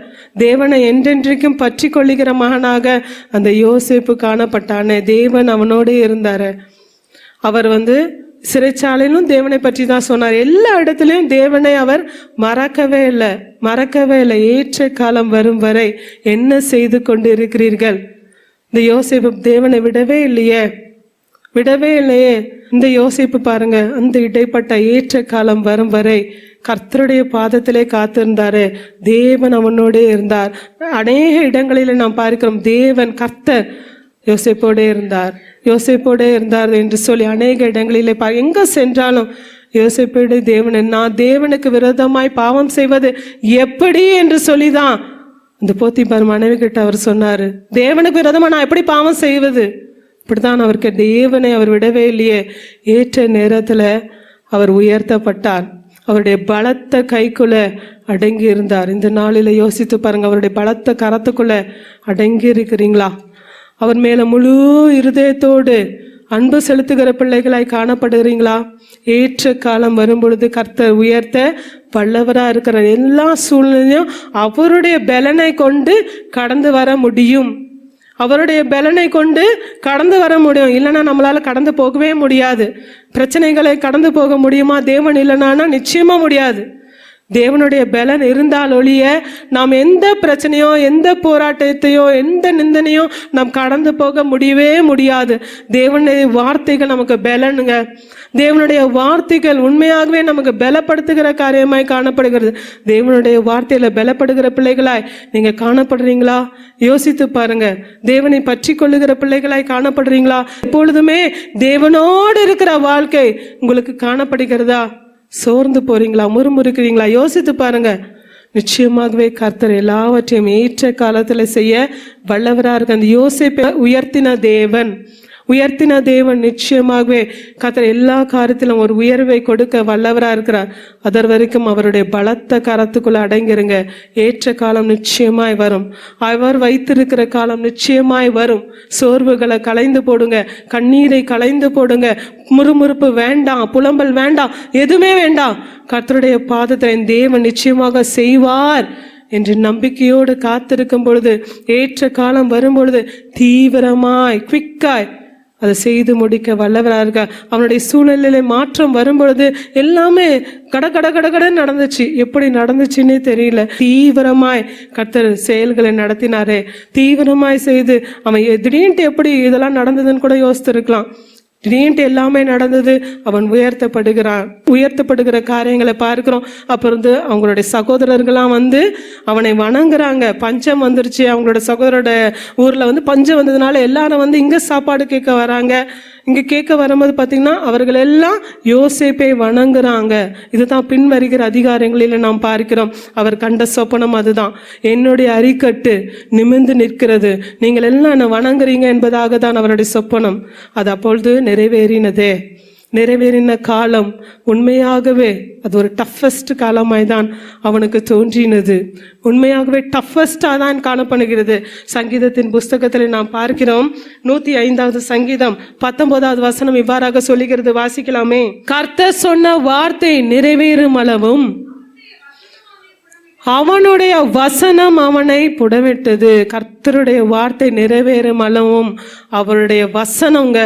தேவனை என்றென்றைக்கும் பற்றி கொள்ளுகிற மகனாக அந்த யோசேப்பு காணப்பட்டானே. தேவன் அவனோடு இருந்தாரு. அவர் சிறைச்சாலையிலும் தேவனை பற்றி தான் சொன்னார். எல்லா இடத்துலையும் தேவனை அவர் மறக்கவே இல்லை. ஏற்ற காலம் வரும் வரை என்ன செய்து கொண்டு இருக்கிறீர்கள்? இந்த யோசேப்பு தேவனை விடவே இல்லையே. இந்த யோசேப்பு பாருங்க, அந்த இடைப்பட்ட ஏற்ற காலம் வரும் வரை கர்த்தருடைய பாதத்திலே காத்திருந்தாரு. தேவன் அவனோடே இருந்தார். அநேக இடங்களில் நாம் பார்க்கிறோம், தேவன் கர்த்தர் யோசேப்போடே இருந்தார் என்று சொல்லி அநேக இடங்களிலே எங்க சென்றாலும் யோசேப்போட தேவன், நான் தேவனுக்கு விரோதமாய் பாவம் செய்வது எப்படி என்று சொல்லிதான் அந்த போத்திபார் மனைவி கிட்ட அவர் சொன்னாரு, தேவனுக்கு விரோதமா நான் எப்படி பாவம் செய்வது? இப்படிதான் அவருக்கு தேவனை அவர் விடவே இல்லையே. ஏற்ற நேரத்துல அவர் உயர்த்தப்பட்டார். அவருடைய பலத்த கைக்குள்ள அடங்கி இருந்தார். இந்த நாளில யோசித்து பாருங்க, அவருடைய பலத்த கரத்துக்குள்ள அடங்கி இருக்கிறீங்களா? அவர் மேல முழு இருதயத்தோடு அன்பு செலுத்துகிற பிள்ளைகளாய் காணப்படுகிறீங்களா? ஏற்ற காலம் வரும் பொழுது கர்த்தர் உயர்த்த வல்லவரா இருக்கிற எல்லா சூழ்நிலையும் அவருடைய பலனை கொண்டு கடந்து வர முடியும். அவருடைய பலனை கொண்டு கடந்து வர முடியும். இல்லைன்னா நம்மளால கடந்து போகவே முடியாது. பிரச்சனைகளை கடந்து போக முடியுமா? தேவன் இல்லைன்னா நிச்சயமா முடியாது. தேவனுடைய பலன் இருந்தால் ஒழிய நாம் எந்த பிரச்சனையோ, எந்த போராட்டத்தையோ, எந்த நிந்தனையோ நாம் கடந்து போக முடியவே முடியாது. தேவனுடைய வார்த்தைகள் நமக்கு பலனுங்க. தேவனுடைய வார்த்தைகள் உண்மையாகவே நமக்கு பலப்படுத்துகிற காரியமாய் காணப்படுகிறது. தேவனுடைய வார்த்தையில பலப்படுகிற பிள்ளைகளாய் நீங்க காணப்படுறீங்களா? யோசித்து பாருங்க. தேவனை பற்றி கொள்ளுகிற பிள்ளைகளாய் காணப்படுறீங்களா? எப்பொழுதுமே தேவனோடு இருக்கிற வாழ்க்கை உங்களுக்கு காணப்படுகிறதா? சோர்ந்து போறீங்களா? முறுமுறுக்கிறீங்களா? யோசித்து பாருங்க. நிச்சயமாகவே கர்த்தர் எல்லாவற்றையும் ஏற்ற காலத்துல செய்ய வல்லவரா இருக்கு. அந்த யோசேப்பை உயர்த்தின தேவன் நிச்சயமாகவே கர்த்தர் எல்லா காரியத்திலும் ஒரு உயர்வை கொடுக்க வல்லவரா இருக்கிறார். அதர் வரைக்கும் அவருடைய பலத்த கரத்துக்குள்ள அடங்கிருங்க. ஏற்ற காலம் நிச்சயமாய் வரும். அவர் வைத்திருக்கிற காலம் நிச்சயமாய் வரும். சோர்வுகளை களைந்து போடுங்க, கண்ணீரை களைந்து போடுங்க. முறுமுறுப்பு வேண்டாம், புலம்பல் வேண்டாம், எதுவுமே வேண்டாம். கர்த்தருடைய பாதத்தில் தேவன் நிச்சயமாக செய்வார் என்று நம்பிக்கையோடு காத்திருக்கும் பொழுது, ஏற்ற காலம் வரும் பொழுது தீவிரமாய் குவிக்காய் அதை செய்து முடிக்க வல்லவராக இருக்க. அவனுடைய சூழ்நிலையில மாற்றம் வரும்பொழுது எல்லாமே கட நடந்துச்சு. எப்படி நடந்துச்சுன்னே தெரியல. தீவிரமாய் கர்த்தர் செயல்களை நடத்தினாரே. தீவிரமாய் செய்து அவன் திடீர்னு எப்படி இதெல்லாம் நடந்ததுன்னு கூட யோசித்திருக்கலாம். திடீர்னு எல்லாமே நடந்தது. அவன் உயர்த்தப்படுகிற காரியங்களை பார்க்கிறோம். அப்புறம் அவங்களுடைய சகோதரர்கள்லாம் அவனை வணங்குறாங்க. பஞ்சம் வந்துருச்சு. அவங்களோட சகோதரோட ஊர்ல பஞ்சம் வந்ததுனால எல்லாரும் இங்க சாப்பாடு கேட்க வராங்க. இங்க கேட்க வரும்போது பாத்தீங்கன்னா அவர்கள் எல்லாம் யோசேப்பை வணங்குறாங்க. இதுதான் பின் வருகிற அதிகாரங்களில நாம் பார்க்கிறோம். அவர் கண்ட சொப்பனம் அதுதான். என்னுடைய அரிக்கட்டு நிமிர்ந்து நிற்கிறது, நீங்கள் எல்லாம் என்ன வணங்குறீங்க என்பதாக தான் அவருடைய சொப்பனம். அது அப்பொழுது நிறைவேறின காலம் உண்மையாகவே அது ஒரு டஃபஸ்ட் காலமாய் தான் அவனுக்கு தோன்றினது. உண்மையாகவே டஃபஸ்டா தான் காணப்படுகிறது. சங்கீதத்தின் புஸ்தகத்தில் நாம் பார்க்கிறோம். 105வது சங்கீதம் 19வது வசனம் இவ்வாறாக சொல்லுகிறது. வாசிக்கலாமே. கர்த்தர் சொன்ன வார்த்தை நிறைவேறும் அளவும் அவனுடைய வசனம் அவனை புடமிட்டது. கர்த்தருடைய வார்த்தை நிறைவேறும் அளவும் அவருடைய வசனங்க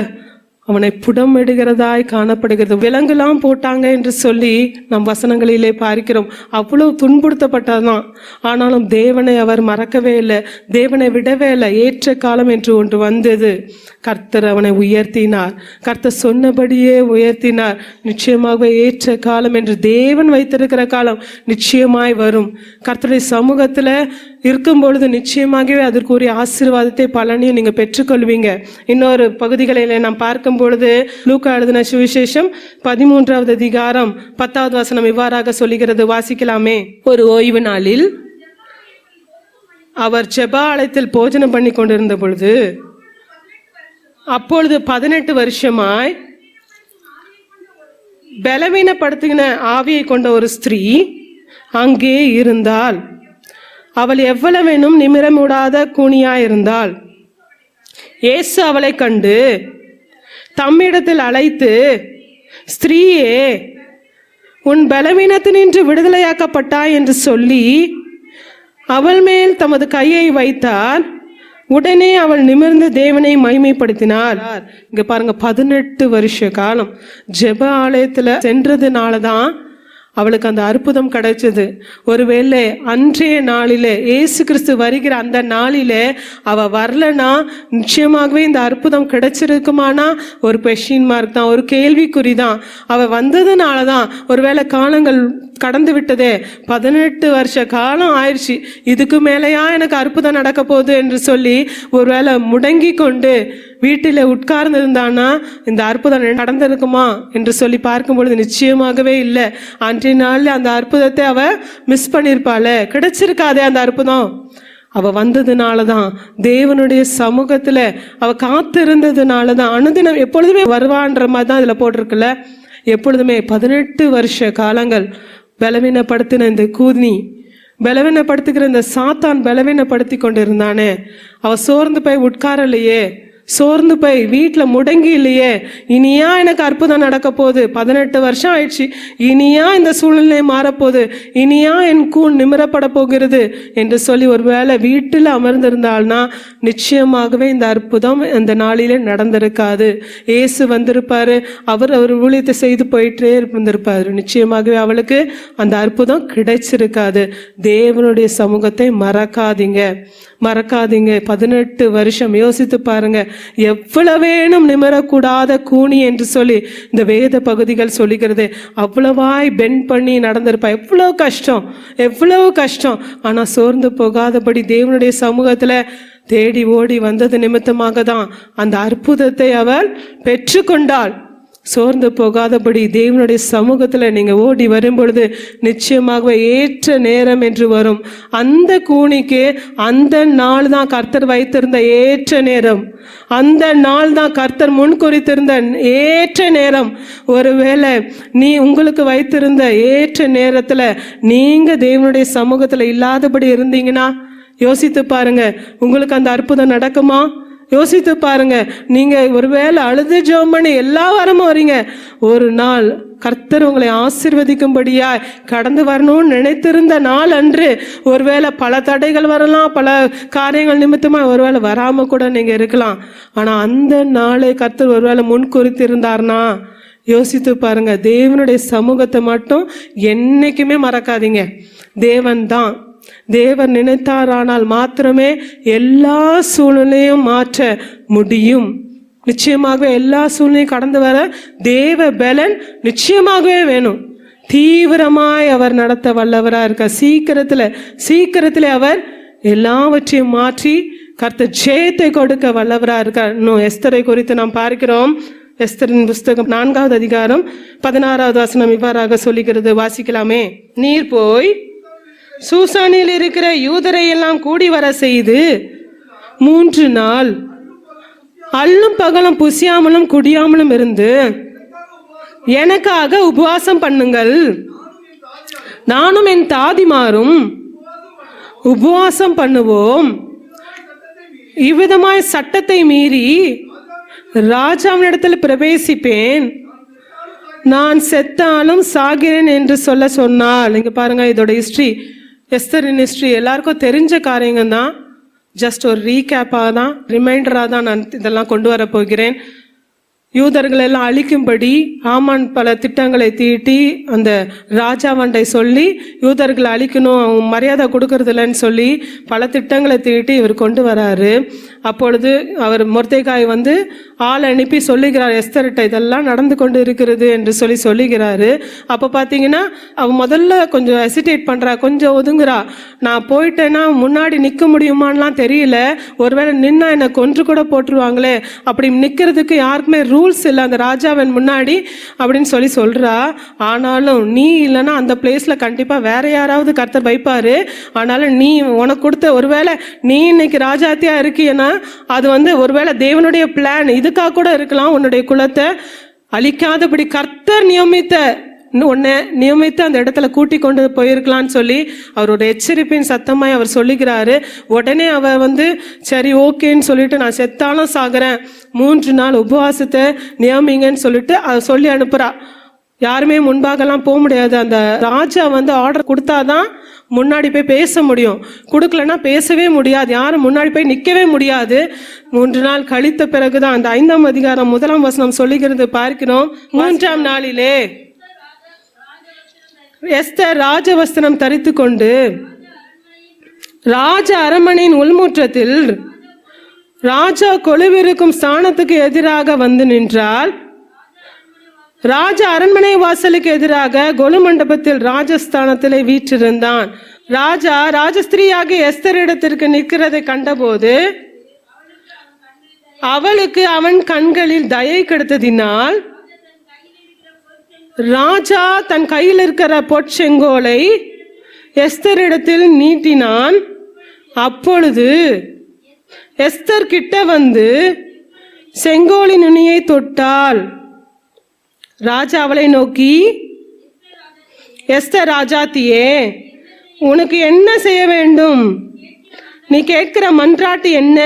அவனை புடமிடுகிறதாய் காணப்படுகிறது. விலங்குலாம் போட்டாங்க என்று சொல்லி நம் வசனங்களிலே பார்க்கிறோம். அவ்வளவு துன்புறுத்தப்பட்டதான். ஆனாலும் தேவனை அவர் மறக்கவே இல்லை, தேவனை விடவே இல்லை. ஏற்ற காலம் என்று ஒன்று வந்தது. கர்த்தர் அவனை உயர்த்தினார். கர்த்தர் சொன்னபடியே உயர்த்தினார். நிச்சயமாக ஏற்ற காலம் என்று தேவன் வைத்திருக்கிற காலம் நிச்சயமாய் வரும். கர்த்தருடைய சமூகத்துல இருக்கும் பொழுது நிச்சயமாகவே அதற்குரிய ஆசீர்வாதத்தை பலனையும் நீங்க பெற்றுக்கொள்வீங்க. இன்னொரு பகுதிகளில் நாம் பார்க்கும் பொழுது லூக்கா எழுதின சுவிசேஷம் 13வது அதிகாரம் 10வது வசனம் இவ்வாறாக சொல்லுகிறது. வாசிக்கலாமே. ஒரு ஓய்வு நாளில் அவர் ஜெபாலயத்தில் போஜனம் பண்ணி கொண்டிருந்த பொழுது, அப்பொழுது 18 வருஷமாய் பலவீனப்படுத்தின ஆவியை கொண்ட ஒரு ஸ்திரீ அங்கே இருந்தாள். அவள் எவ்வளவேனும் நிமிரமுடாத கூனியாயிருந்தாள். இயேசு அவளை கண்டு தம்மிடத்தில் அழைத்து, ஸ்திரீயே, உன் பலவீனத்தினின்று விடுதலையாக்கப்பட்டாய் என்று சொல்லி அவள் மேல் தமது கையை வைத்தார். உடனே அவள் நிமிர்ந்து தேவனை மகிமைப்படுத்தினார். இங்க பாருங்க, 18 வருஷ காலம் ஜெப ஆலயத்துல சென்றதுனாலதான் அவளுக்கு அந்த அற்புதம் கிடைச்சது. ஒருவேளை அன்றைய நாளிலே இயேசு கிறிஸ்து வருகிற அந்த நாளிலே அவ வரலனா நிச்சயமாகவே இந்த அற்புதம் கிடைச்சிருக்குமானா ஒரு கொஸ்டின் மார்க் தான், ஒரு கேள்விக்குறி தான். அவ வந்ததுனாலதான். ஒருவேளை காலங்கள் கடந்து விட்டதே, 18 வருஷ காலம் ஆயிடுச்சு, இதுக்கு மேலேயா எனக்கு அற்புதம் நடக்க போகுது என்று சொல்லி ஒருவேளை முடங்கி கொண்டு வீட்டில் உட்கார்ந்து இருந்தானா இந்த அற்புதம் நடந்திருக்குமா என்று சொல்லி பார்க்கும் பொழுது நிச்சயமாகவே இல்லை. அன்றைய நாள் அந்த அற்புதத்தை அவ மிஸ் பண்ணியிருப்பாளே, கிடைச்சிருக்காதே அந்த அற்புதம். அவ வந்ததுனாலதான், தேவனுடைய சமூகத்துல அவ காத்து இருந்ததுனாலதான், அனுதினம் எப்பொழுதுமே வருவான்ற மாதிரி தான் இதுல போட்டிருக்குல்ல. எப்பொழுதுமே 18 வருஷ காலங்கள் பலவீனப்படுத்தின இந்த கூனி, பலவீனப்படுத்துகிற இந்த சாத்தான் பலவீனப்படுத்தி கொண்டு இருந்தானே, அவ சோர்ந்து போய் உட்காரலையே, சோர்ந்து போய் வீட்டில் முடங்கி இல்லையே, இனியா எனக்கு அற்புதம் நடக்க போகுது, 18 வருஷம் ஆயிடுச்சு, இனியா இந்த சூழ்நிலை மாறப்போகுது, இனியா என் கூன் நிமிரப்பட போகிறது என்று சொல்லி ஒருவேளை வீட்டில் அமர்ந்திருந்தாள்னா நிச்சயமாகவே இந்த அற்புதம் அந்த நாளிலே நடந்திருக்காது. இயேசு வந்திருப்பாரு, அவர் ஊழியத்தை செய்து போயிட்டே இருந்திருப்பாரு, நிச்சயமாகவே அவளுக்கு அந்த அற்புதம் கிடைச்சிருக்காது. தேவனுடைய சமூகத்தை மறக்காதீங்க, மறக்காதீங்க. 18 வருஷம் யோசித்து பாருங்க, எவ்வளவேனும் நிமிரக்கூடாத கூனி என்று சொல்லி இந்த வேத பகுதிகள் சொல்லுகிறது. அவ்வளவாய் பெண்ட் பண்ணி நடந்திருப்பா, எவ்வளவு கஷ்டம், எவ்வளவு கஷ்டம். ஆனா சோர்ந்து போகாதபடி தேவனுடைய சமூகத்துல தேடி ஓடி வந்தது நிமித்தமாக தான் அந்த அற்புதத்தை அவள் பெற்றுக்கொண்டாள். சோர்ந்து போகாதபடி தேவனுடைய சமூகத்துல நீங்க ஓடி வரும் பொழுது நிச்சயமாக ஏற்ற நேரம் என்று வரும். அந்த கூனிக்கு அந்த நாள் தான் கர்த்தர் வைத்திருந்த ஏற்ற நேரம், அந்த நாள் தான் கர்த்தர் முன்குறித்திருந்த ஏற்ற நேரம். ஒருவேளை நீ உங்களுக்கு வைத்திருந்த ஏற்ற நேரத்துல நீங்க தேவனுடைய சமூகத்துல இல்லாதபடி இருந்தீங்கன்னா யோசித்து பாருங்க, உங்களுக்கு அந்த அற்புதம் நடக்குமா? யோசித்து பாருங்க. நீங்க ஒருவேளை அழுது ஜெபம் பண்ணி எல்லா வாரமும் வரீங்க, ஒரு நாள் கர்த்தர் உங்களை ஆசீர்வதிக்கும்படியா கடந்து வரணும்னு நினைத்திருந்த நாள் அன்று ஒருவேளை பல தடைகள் வரலாம், பல காரியங்கள் நிமித்தமா ஒருவேளை வராம கூட நீங்க இருக்கலாம். ஆனா அந்த நாளை கர்த்தர் ஒருவேளை முன்குறித்திருந்தார்னா யோசித்து பாருங்க. தேவனுடைய சமூகத்தை மட்டும் என்னைக்குமே மறக்காதீங்க. தேவன் தான், தேவன் நினைத்தாரானால் மாத்திரமே எல்லா சூழ்நிலையும் மாற்ற முடியும். நிச்சயமாகவே எல்லா சூழ்நிலையும் கடந்து வர தேவ பலன் நிச்சயமாகவே வேணும். தீவிரமாய் அவர் நடத்த வல்லவரா இருக்க, சீக்கிரத்துல அவர் எல்லாவற்றையும் மாற்றி கர்த்தர் ஜெயத்தை கொடுக்க வல்லவரா இருக்கார். இன்னும் எஸ்தரை குறித்து நாம் பார்க்கிறோம். எஸ்தரின் புஸ்தகம் 4வது அதிகாரம் 16வது வசனம் இவ்வாறாக சொல்லுகிறது, வாசிக்கலாமே. நீர் போய் சூசானில் இருக்கிற யூதரை எல்லாம் கூடி வர செய்து 3 நாள் அல்லும் பகலும் புசியாமலும் குடியாமலும் இருந்து எனக்காக உபவாசம் பண்ணுங்கள். நானும் என் தாதிமாரும் உபவாசம் பண்ணுவோம். இவ்விதமாய் சட்டத்தை மீறி ராஜாவினிடத்தில் பிரவேசிப்பேன். நான் செத்தாலும் சாகிறேன் என்று சொல்ல சொன்னால். இங்க பாருங்க, இதோட ஹிஸ்டரி, எஸ்தரின் ஹிஸ்டரி எல்லாருக்கும் தெரிஞ்ச காரியங்கள் தான். ஜஸ்ட் ஒரு ரீகேப்பாக தான், ரிமைண்டராக தான் நான் இதெல்லாம் கொண்டு வர போகிறேன். யூதர்கள் எல்லாம் அழிக்கும்படி ஆமான் பல திட்டங்களை தீட்டி அந்த ராஜாவண்டை சொல்லி யூதர்களை அழிக்கணும், அவங்க மரியாதை கொடுக்கறது இல்லைன்னு சொல்லி பல திட்டங்களை தீட்டி இவர் கொண்டு வராரு. அப்பொழுது அவர் மொர்தெகாய் வந்து ஆள் அனுப்பி சொல்லுகிறார், எஸ்தர்கிட்ட இதெல்லாம் நடந்து கொண்டு இருக்கிறது என்று சொல்லுகிறாரு. அப்போ பார்த்தீங்கன்னா அவ முதல்ல கொஞ்சம் ஹெசிடேட் பண்ணுறா, கொஞ்சம் ஒதுங்குறா. நான் போயிட்டேன்னா முன்னாடி நிற்க முடியுமான்லாம் தெரியல, ஒருவேளை நின்னா என்னை கொன்று கூட போட்டுருவாங்களே, அப்படி நிற்கிறதுக்கு யாருக்குமே ரூல்ஸ் இல்லை அந்த ராஜாவின் முன்னாடி அப்படின்னு சொல்றா. ஆனாலும் நீ இல்லைன்னா அந்த பிளேஸ்ல கண்டிப்பா வேற யாராவது கர்த்தர் வைப்பாரு. ஆனாலும் நீ உனக்கு கொடுத்த, ஒருவேளை நீ இன்னைக்கு ராஜாத்தியா இருக்கியன்னா அது வந்து ஒருவேளை தேவனுடைய பிளான் இதுக்காக கூட இருக்கலாம். உன்னுடைய குலத்தை அழிக்காதபடி கர்த்தர் உன்னை நியமித்து அந்த இடத்துல கூட்டி கொண்டு போயிருக்கலான்னு சொல்லி அவரோட எச்சரிப்பின் சத்தமாய் அவர் சொல்லுகிறாரு. உடனே அவ வந்து சரி ஓகேன்னு சொல்லிட்டு நான் செத்தாலும் சாகிறேன், 3 நாள் உபவாசத்தை நியமிங்கன்னு சொல்லிட்டு அதை சொல்லி அனுப்புறா. யாருமே முன்பாகலாம் போக முடியாது. அந்த ராஜா வந்து ஆர்டர் கொடுத்தாதான் முன்னாடி போய் பேச முடியும், கொடுக்கலன்னா பேசவே முடியாது, யாரும் முன்னாடி போய் நிற்கவே முடியாது. 3 நாள் கழித்த பிறகுதான் அந்த 5ஆம் அதிகாரம் 1ஆம் வசனம் சொல்லுகிறது பார்க்கிறோம். 3ஆம் நாளிலே எஸ்தர் ராஜவஸ்திரம் தரித்து கொண்டு ராஜ அரண்மனையின் உள்முற்றத்தில் ராஜா கொலுவிருக்கும் ஸ்தானத்துக்கு எதிராக வந்து நின்றால் ராஜா அரண்மனை வாசலுக்கு எதிராக கொலு மண்டபத்தில் ராஜஸ்தானத்திலே வீற்றிருந்தான். ராஜா ராஜஸ்திரியாகிய எஸ்தர் இடத்திற்கு நிற்கிறதை கண்டபோது அவளுக்கு அவன் கண்களில் தயை கிடைத்ததினால் ராஜா தன் கையில் இருக்கிற பொற்செங்கோலை எஸ்தர் இடத்தில் நீட்டினான். அப்பொழுது எஸ்தர் கிட்ட வந்து செங்கோலின் நுனியை தொட்டாள். ராஜா அவளை நோக்கி, எஸ்தர் ராஜாத்தியே, உனக்கு என்ன செய்ய வேண்டும்? நீ கேட்கிற மன்றாட்டு என்ன?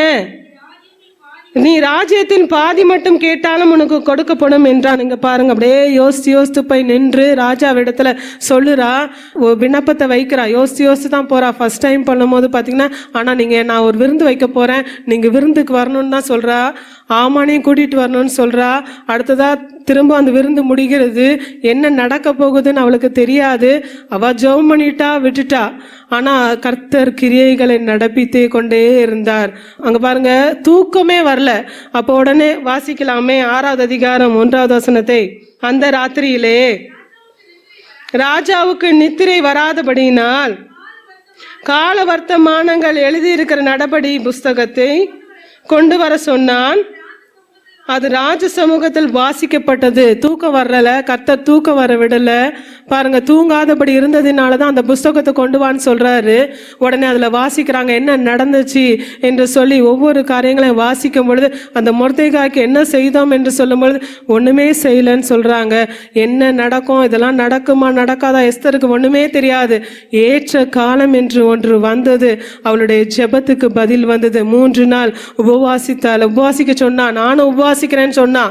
நீ ராஜ்யத்தின் பாதி மட்டும் கேட்டாலும் உனக்கு கொடுக்கப்படும் என்றான். இங்க பாருங்க, அப்படியே யோசித்து போய் நின்று ராஜாவிடத்துல சொல்லுறா, விண்ணப்பத்தை வைக்கிறா. யோசித்து தான் போறா. ஃபர்ஸ்ட் டைம் பண்ணும் போது பாத்தீங்கன்னா, ஆனா நான் ஒரு விருந்து வைக்க போறேன், நீங்க விருந்துக்கு வரணும்னு தான் சொல்றா. ஆமானையும் கூட்டிட்டு வரணும்னு சொல்றா. அடுத்ததா திரும்ப அந்த விருந்து முடிகிறது. என்ன நடக்க போகுதுன்னு அவளுக்கு தெரியாது. அவ ஜெபம் பண்ணிட்டா, விட்டுட்டா. ஆனா கர்த்தர் கிரியைகளை நடப்பித்தே கொண்டே இருந்தார். அங்க பாருங்க, தூக்கமே வரல. அப்போ உடனே வாசிக்கலாமே 6வது அதிகாரம் 1வது வசனத்தை. அந்த ராத்திரியிலே ராஜாவுக்கு நித்திரை வராதபடியினால் கால வர்த்தமானங்கள் எழுதியிருக்கிற நடபடி புஸ்தகத்தை கொண்டு வர சொன்னான். அது ராஜ சமூகத்தில் வாசிக்கப்பட்டது. தூக்கம் வரல, கர்த்தர் தூக்கம் வர விடல. பாருங்க, தூங்காதபடி இருந்ததுனாலதான் அந்த புஸ்தகத்தை கொண்டு வான்னு சொல்றாரு. உடனே அதுல வாசிக்கிறாங்க என்ன நடந்துச்சு என்று சொல்லி ஒவ்வொரு காரியங்களையும் வாசிக்கும் பொழுது அந்த மொர்தெகாய்க்கு என்ன செய்தோம் என்று சொல்லும் பொழுது ஒண்ணுமே செய்யலன்னு சொல்றாங்க. என்ன நடக்கும், இதெல்லாம் நடக்குமா நடக்காதா, எஸ்தருக்கு ஒண்ணுமே தெரியாது. ஏற்ற காலம் என்று ஒன்று வந்தது. அவளுடைய ஜெபத்துக்கு பதில் வந்தது. 3 நாள் உபவாசித்தாள். உபவாசிக்க சொன்னா, நானும் உபவாசிக்கிறேன்னு சொன்னா.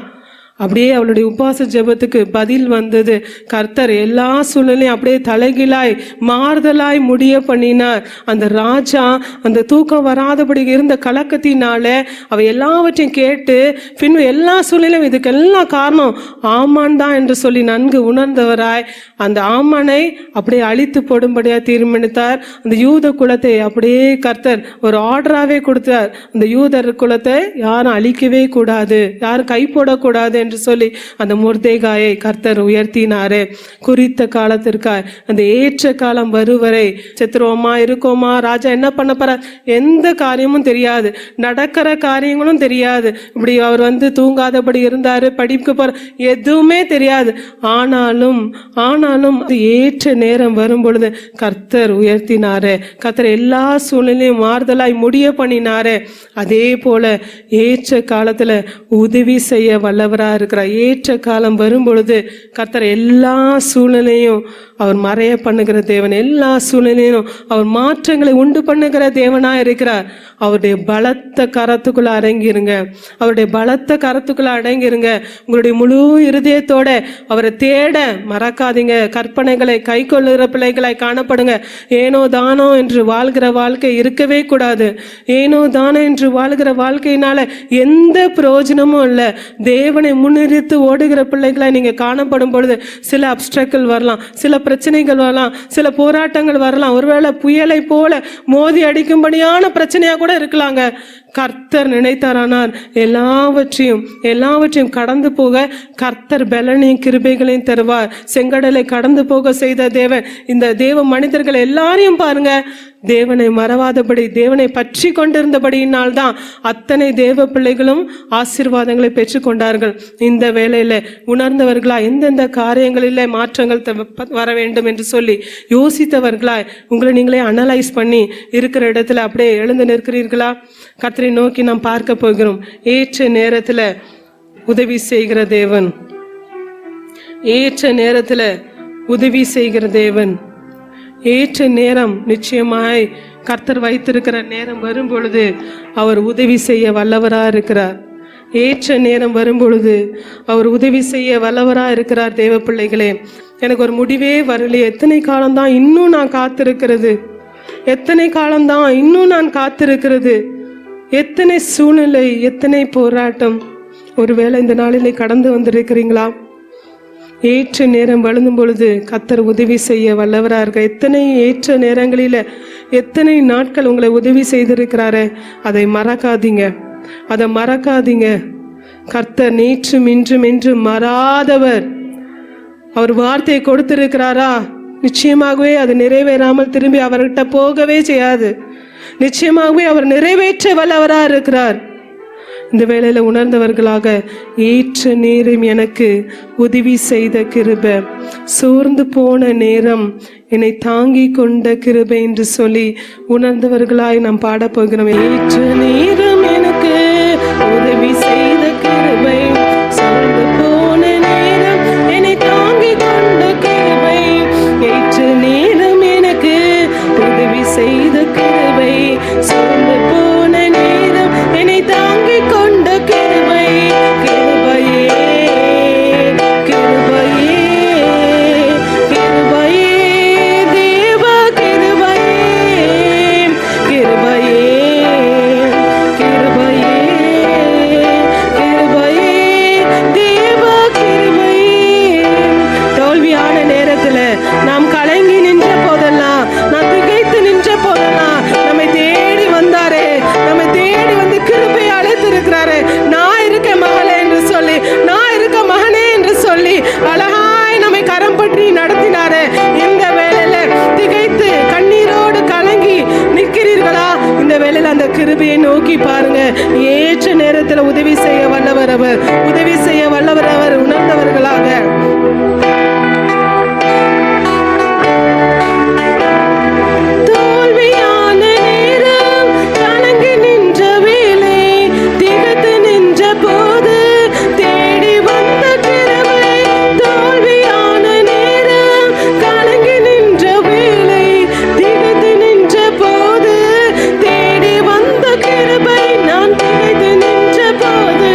அப்படியே அவளுடைய உபவாச ஜெபத்துக்கு பதில் வந்தது. கர்த்தர் எல்லா சூழ்நிலையும் அப்படியே தலைகீழாய் மாறுதலாய் முடிய பண்ணினார். அந்த ராஜா அந்த தூக்கம் வராதபடி இருந்த கலக்கத்தினால அவ எல்லாவற்றையும் கேட்டு பின்பு எல்லா சூழ்நிலையும் இதுக்கெல்லாம் காரணம் ஆமான் தான் என்று சொல்லி நன்கு உணர்ந்தவராய் அந்த ஆமானை அப்படியே அழித்து போடும்படியா தீர்மானித்தார். அந்த யூத குலத்தை அப்படியே கர்த்தர் ஒரு ஆர்டராகவே கொடுத்தார். அந்த யூதர் குலத்தை யாரும் அழிக்கவே கூடாது, யாரும் கை போடக்கூடாது என்று சொல்லி அந்த மொர்தெகாயை கர்த்தர் உயர்த்தினாரு. குறித்த காலத்திற்காய் அந்த ஏற்ற காலம் வருவரை செத்துருவோமா இருக்கோமா, ராஜா என்ன பண்ண போற, எந்த காரியமும் தெரியாது, நடக்கிற காரியங்களும் தெரியாது. இப்படி அவர் தூங்காதபடி இருந்தாரு, படிக்க போற எதுவுமே தெரியாது. ஆனாலும் ஏற்ற நேரம் வரும் பொழுது கர்த்தர் உயர்த்தினாரு. கர்த்தர் எல்லா சூழ்நிலையும் மாறுதலாய் முடிய பண்ணினாரு. அதே போல ஏற்ற காலத்துல உதவி செய்ய வல்லவரா இருக்கிறார். ஏற்ற காலம் வரும் பொழுது கர்த்தர் எல்லா சூழ்நிலையும் அவர் மறைய பண்ணுகிற தேவன், எல்லா சூழ்நிலையும் அவர் மாற்றங்களை உண்டு பண்ணுகிற தேவனா இருக்கிறார். அவருடைய பலத்த கரத்துக்குள்ள அடங்கிருங்க, அவருடைய பலத்த கரத்துக்குள்ள அடங்கிருங்க. உங்களுடைய முழு இருதயத்தோட அவரை தேட மறக்காதீங்க. கற்பனைகளை கை கொள்ளுகிற பிள்ளைகளாய் காணப்படுங்க. ஏனோ தானோ என்று வாழ்கிற வாழ்க்கை இருக்கவே கூடாது. ஏனோ தானோ என்று வாழ்கிற வாழ்க்கையினால எந்த பிரயோஜனமும் இல்லை. தேவனை முன்னிறுத்து ஓடுகிற பிள்ளைகளாய் நீங்க காணப்படும் பொழுது சில அப்ஸ்ட்ரக்கிள் வரலாம், சில பிரச்சனைகள் வரலாம், சில போராட்டங்கள் வரலாம். ஒருவேளை புயலை போல மோதி அடிக்கும்படியான பிரச்சனையா கூட இருக்கலாங்க. கர்த்தர் நினைத்தாரானார் எல்லாவற்றையும் கடந்து போக கர்த்தர் பலனையும் கிருபைகளையும் தருவார். செங்கடலை கடந்து போக செய்த தேவன் இந்த தேவ மனிதர்கள் எல்லாரையும் பாருங்க, தேவனை மறவாதபடி தேவனை பற்றி கொண்டிருந்தபடியினால் தான் அத்தனை தேவ பிள்ளைகளும் ஆசீர்வாதங்களை பெற்றுக்கொண்டார்கள். இந்த வேளையில உணர்ந்தவர்களா எந்தெந்த காரியங்களில் மாற்றங்கள் வர வேண்டும் என்று சொல்லி யோசித்தவர்களாய் உங்களை நீங்களே அனலைஸ் பண்ணி இருக்கிற இடத்துல அப்படியே எழுந்து நிற்கிறீர்களா? கர்த்தரை நோக்கி நாம் பார்க்க போகிறோம். ஏற்ற நேரத்துல உதவி செய்கிற தேவன், ஏற்ற நேரத்துல உதவி செய்கிற தேவன். ஏற்ற நேரம் நிச்சயமாய் கர்த்தர் வைத்திருக்கிற நேரம் வரும் பொழுது அவர் உதவி செய்ய வல்லவரா இருக்கிறார். ஏற்ற நேரம் வரும் பொழுது அவர் உதவி செய்ய வல்லவரா இருக்கிறார். தேவ பிள்ளைகளே, எனக்கு ஒரு முடிவே வரலையே, எத்தனை காலம்தான் இன்னும் நான் காத்திருக்கிறது, எத்தனை காலம்தான் இன்னும் நான் காத்திருக்கிறது, எத்தனை சூழ்நிலை, எத்தனை போராட்டம். ஒருவேளை இந்த நாளிலே கடந்து வந்திருக்கிறீங்களா? ஏற்ற நேரம் வழுந்தும் பொழுது கர்த்தர் உதவி செய்ய வல்லவராக இருக்க. எத்தனை ஏற்ற நேரங்களில எத்தனை நாட்கள் உங்களை உதவி செய்திருக்கிறாரு. அதை மறக்காதீங்க. கர்த்தர் நேற்றும் இன்றும் என்றும் மாறாதவர். அவர் வார்த்தையை கொடுத்திருக்கிறாரா, நிச்சயமாகவே அது நிறைவேறாமல் திரும்பி அவர்கிட்ட போகவே செய்யாது. நிச்சயமாகவே அவர் நிறைவேற்ற வல்லவராக இருக்கிறார். இந்த வேளையில உணர்ந்தவர்களாக, ஏற்ற நேரம் எனக்கு உதவி செய்த கிருபை, சோர்ந்து போன நேரம் என்னை தாங்கி கொண்ட கிருபை என்று சொல்லி உணர்ந்தவர்களாய் நாம் பாடப்போகிறோம். ஏற்ற நேரம் எனக்கு உதவி செய்த கிருபை, சோர்ந்து போன நேரம் என்னை தாங்கி கொண்ட கிருபை, ஏற்ற நேரம் எனக்கு உதவி செய்த கிருபை, சோர்ந்து போன நேரம் என்னை தாங்கி கொண்ட கிருபை, கிருபையே கிருபையே கிருபையே தேவ கிருபையே கிருபையே கிருபையே கிருபையே தேவ கிருபையே. தோல்வியான நேரத்துல நாம் கலங்கி நின்ற போதெல்லாம், நாம் திகைத்து நின்ற போதெல்லாம் நம்மை தேடி வந்தாரே, நம்மை தேடி வந்து கிருபை அழைத்திருக்கிறாரே. நான் இருக்க மகளே என்று சொல்லி, நான் இருக்க மகனே என்று சொல்லி அழகாய் நம்மை கரம் பற்றி நடத்தினாரே. இந்த வேளையில திகைத்து கண்ணீரோடு கலங்கி நிற்கிறீர்களா? இந்த வேளையில அந்த கிருபையை நோக்கி பாருங்க. ஏற்ற நேரத்தில் உதவி செய்ய வல்லவர் அவர், உதவி செய்ய வல்லவர் அவர். உணர்ந்தவர்களாக தோல்வியான நேரம் கலங்கி நின்ற வேளை, திகைத்து நின்ற போது தேடி வந்த கிருபை. தோல்வியான நேரம் கலங்கி நின்ற வேளை, திகைத்து நின்ற போது தேடி வந்த கிருபை. நான் திகைத்து நின்ற போது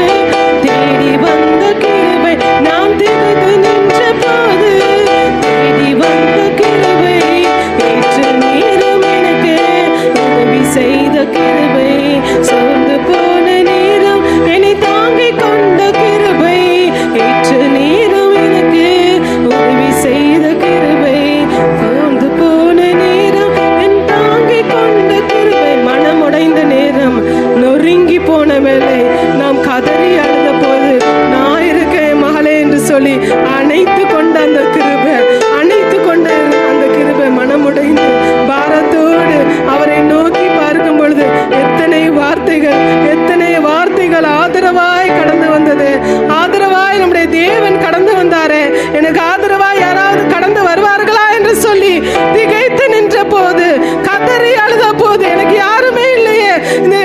தேடி வந்த கிருபை, நான் திகைத்து நின்ற போது தேடி வந்த கிருபை. ஏற்ற நேரம் எனக்கு உதவி செய்த கிருபை, சோர்ந்து போன நேரம் என்னை தாங்கி கொண்ட கிருபை, ஏற்ற நேரம் எனக்கு உதவி செய்த கிருபை, சோர்ந்து போன நேரம் என் தாங்கி கொண்ட கிருபை. மனமுடைந்த நேரம், நொறுங்கி போன வேளை, நாம் கதறி அழுத போது நான் இருக்கேன் மகளே என்று சொல்லி அணைத்து கொண்ட அந்த கிருபை, அணைத்து கொண்ட அந்த கிருபை. மனமுடைந்து பாரத்தோடு அவரை நோக்கி பார்க்கும் பொழுது எத்தனை வார்த்தைகள், எத்தனை வார்த்தைகள் ஆதரவாய் கடந்து வந்தது. ஆதரவாய் நம்முடைய தேவன் கடந்து வந்தாரே. எனக்கு ஆதரவாய் யாராவது கடந்து வருவார்களா என்று சொல்லி திகைத்து நின்ற போது, கதறி அழுத போது, எனக்கு யாருமே இல்லையே,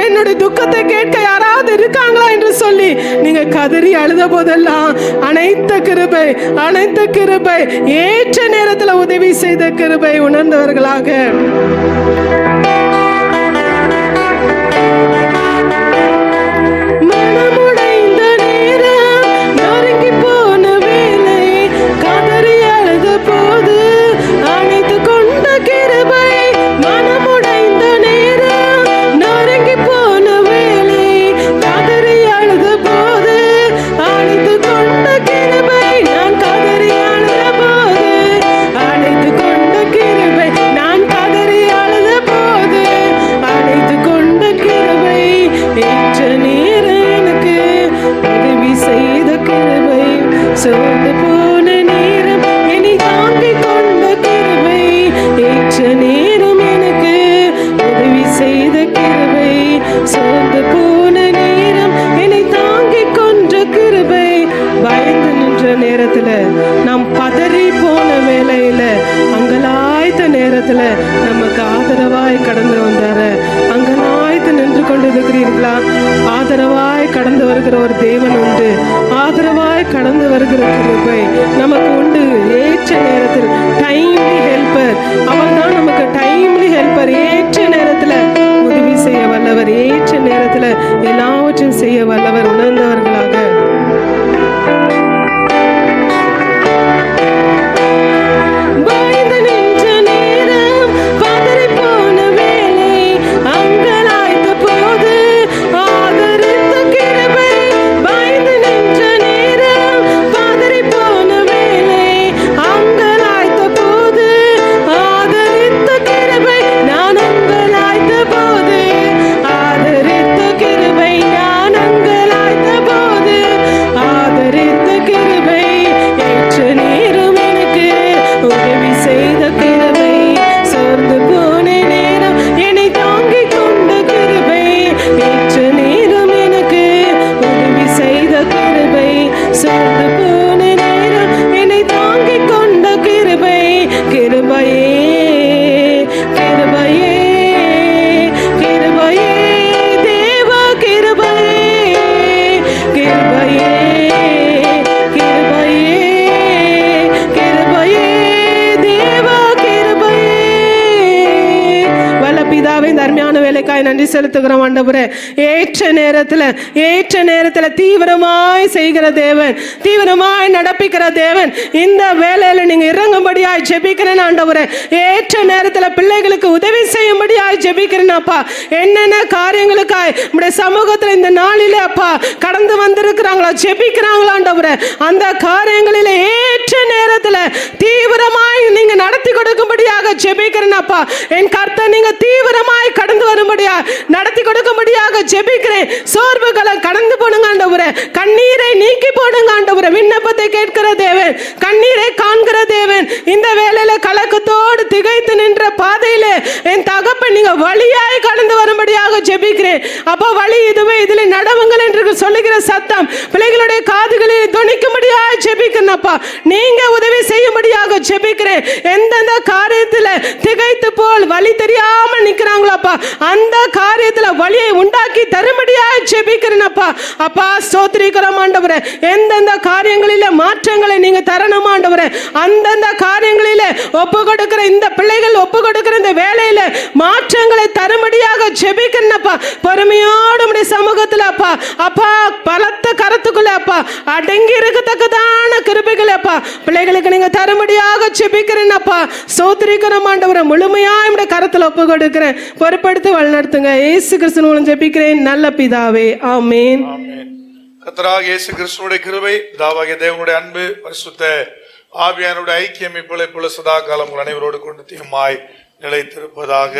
என்னுடைய துக்கத்தை கேட்க யாராவது இருக்காங்களா என்று சொல்லி நீங்க கதறி அழுத போதெல்லாம் அனைத்த கிருபை, அனைத்த கிருபை, ஏற்ற நேரத்தில் உதவி செய்த கிருபை. உணர்ந்தவர்களாக மனமுடைந்த நேரம், நொறுங்கி போன வேளை, கதறி அழுத போது அணைத்து கொண்ட கிருபை. மனமுடைந்த நேரம், நொறுங்கி போன வேளை, கதறி அழுத போது அணைத்து கொண்ட கிருபை. நான் கதறி அழுத போது அணைத்து கொண்ட கிருபை, நான் கதறி அழுத போது அணைத்து கொண்ட கிருபை. ஏற்ற நேரம் எனக்கு உதவி செய்த கிருபை, சோர்ந்து போன நேரம் என்னை தாங்கி கொண்ட கிருபை, ஏற்ற நேரம் எனக்கு உதவி செய்த கிருபை, சோர்ந்து போன நேரம் என்னை தாங்கி கொண்ட கிருபை. பயந்து நின்ற நேரத்துல, நாம் பதறி போன வேளையில, அங்கலாய்த்த நேரத்துல நமக்கு ஆதரவாய் கடந்து வந்தாரு. அங்கலாய்த்து நின்று கொண்டிருக்கிறீர்களா? ஆதரவாய் கடந்து வருகிற ஒரு தேவன் உண்டு. ஆதரவாய் கடந்து வருகிற கிருபை நமக்கு உண்டு. ஏற்ற நேரத்தில் டைம்லி ஹெல்ப்பர், அவர் தான் நமக்கு டைம்லி ஹெல்ப்பர். ஏற்ற நேரத்துல உதவி செய்ய வல்லவர், ஏற்ற நேரத்துல எல்லாவற்றையும் செய்ய வல்லவர். உணர்ந்தவர்களாக பயந்து நின்ற நேரம், பதறி போன வேளை, அங்கலாய்த்த போது ஆதரித்த கிருபை. பயந்து நின்ற நேரம், பதறி போன வேளை, அங்கலாய்த்த போது ஆதரித்த கிருபை. நான் அங்கலாய்த்த போது ஆதரித்த கிருபை, நான் அங்கலாய்த்த போது வேலைக்காய் நன்றி செலுத்துகிறோம் ஆண்டவரே. ஏற்ற நேரத்துல தீவிரமாய் செய்கிற தேவன், தீவிரமாய் நடப்பிக்கிற தேவன், இந்த வேலையில நீங்க இறங்கும்படியாய் ஜெபிக்கிறேன் ஆண்டவரே. ஏற்ற நேரத்துல பிள்ளைகளுக்கு உதவி செய்யும்படியாய் ஜெபிக்கிறேன் அப்பா. என்னென்ன காரியங்களுக்காய் நம்முடைய சமூகத்துல இந்த நாளிலே அப்பா கடந்து வந்திருக்கிறாங்களா, ஜெபிக்கிறாங்களா ஆண்டவரே, அந்த காரியங்களிலே ஏற்ற நேரத்துல தீவிரமாய் நீங்க நடத்தி கொடுக்கும்படியாக ஜெபிக்கிறேன் அப்பா. என் கர்த்தர் நீங்க தீவிரமாய் கடந்து வரும்படியா நடத்தி கொடுக்கும்படியாக ஜெபிக்கிறேன். சோர்வுகளை கடந்து போடுங்க ஆண்டவரே, கண்ணீரை நீக்கி போடுங்க ஆண்டவரே. விண்ணப்பத்தை கேட்கிற தேவன், கண்ணீரை காண்கிற தேவன், இந்த வேளையில கலக்கத்தோடு திகைத்து நின்ற பாதையிலே என் தகப்பன் நீங்க வழியாய் கடந்து வரும்படியாக ஜெபிக்கிறேன் அப்பா. வழி இதுவே, இதில் நடவுங்கள் என்று சொல்லுகிற சத்தம் பிள்ளைகளுடைய காதுகளில் துணிக்கும்படியாக ஜெபிக்கிறேன் அப்பா. நீங்க உதவி செய்யும்படியாக ஜெபிக்கிறேன். எந்தெந்த காரியத்துல திகைத்து போல் வழி தெரியாமல் நிக்கிறாங்களோ அப்பா, அந்த காரியத்துல வழியை உண்டாக்கி தரும்படியாக ஜெபிக்கிறேன் அப்பா. அப்பா ஸ்தோத்திரிக்கிறோம் ஆண்டவரே. எந்தெந்த காரியங்களில மாற்றங்களை நீங்க தரணும் ஆண்டவரே, அந்தந்த காரியங்களில ஒப்பு கொடுக்கிற இந்த பிள்ளைகள் ஒப்பு கொடுக்கிற இந்த வேலையில மாற்றங்களை தரும்படியாக ஜெபிக்கிறேன் அப்பா. பொறுமையோடு உம்முடைய சமூகத்துல அப்பா, அப்பா பலத்த கரத்துக்குள்ள அப்பா அடங்கி இருக்கத்தக்கதான கிருபைகள் அப்பா பிள்ளைகளுக்கு நீங்க தரும்படியாக ஜெபிக்கிறேன் அப்பா. ஸ்தோத்திரிக்கிறோம் ஆண்டவரே. முழுமையா உம்முடைய கரத்துல ஒப்பு கொடுக்கிறேன். பொறுப்படுத்தி வழிநடத்துங்க. இயேசு கிறிஸ்து மூலம் ஜெபிக்கிறேன் நல்ல பிதாவே, ஆமென். கர்த்தராகிய இயேசு கிறிஸ்துவினுடைய கிருபை, பிதாவாகிய தேவனுடைய அன்பு, பரிசுத்த ஆவியானவருடைய ஐக்கியம் இப்பொழுது சதா காலம் அனைவரோடு கொண்டு தீமாய் நிலைத்திருப்பதாக.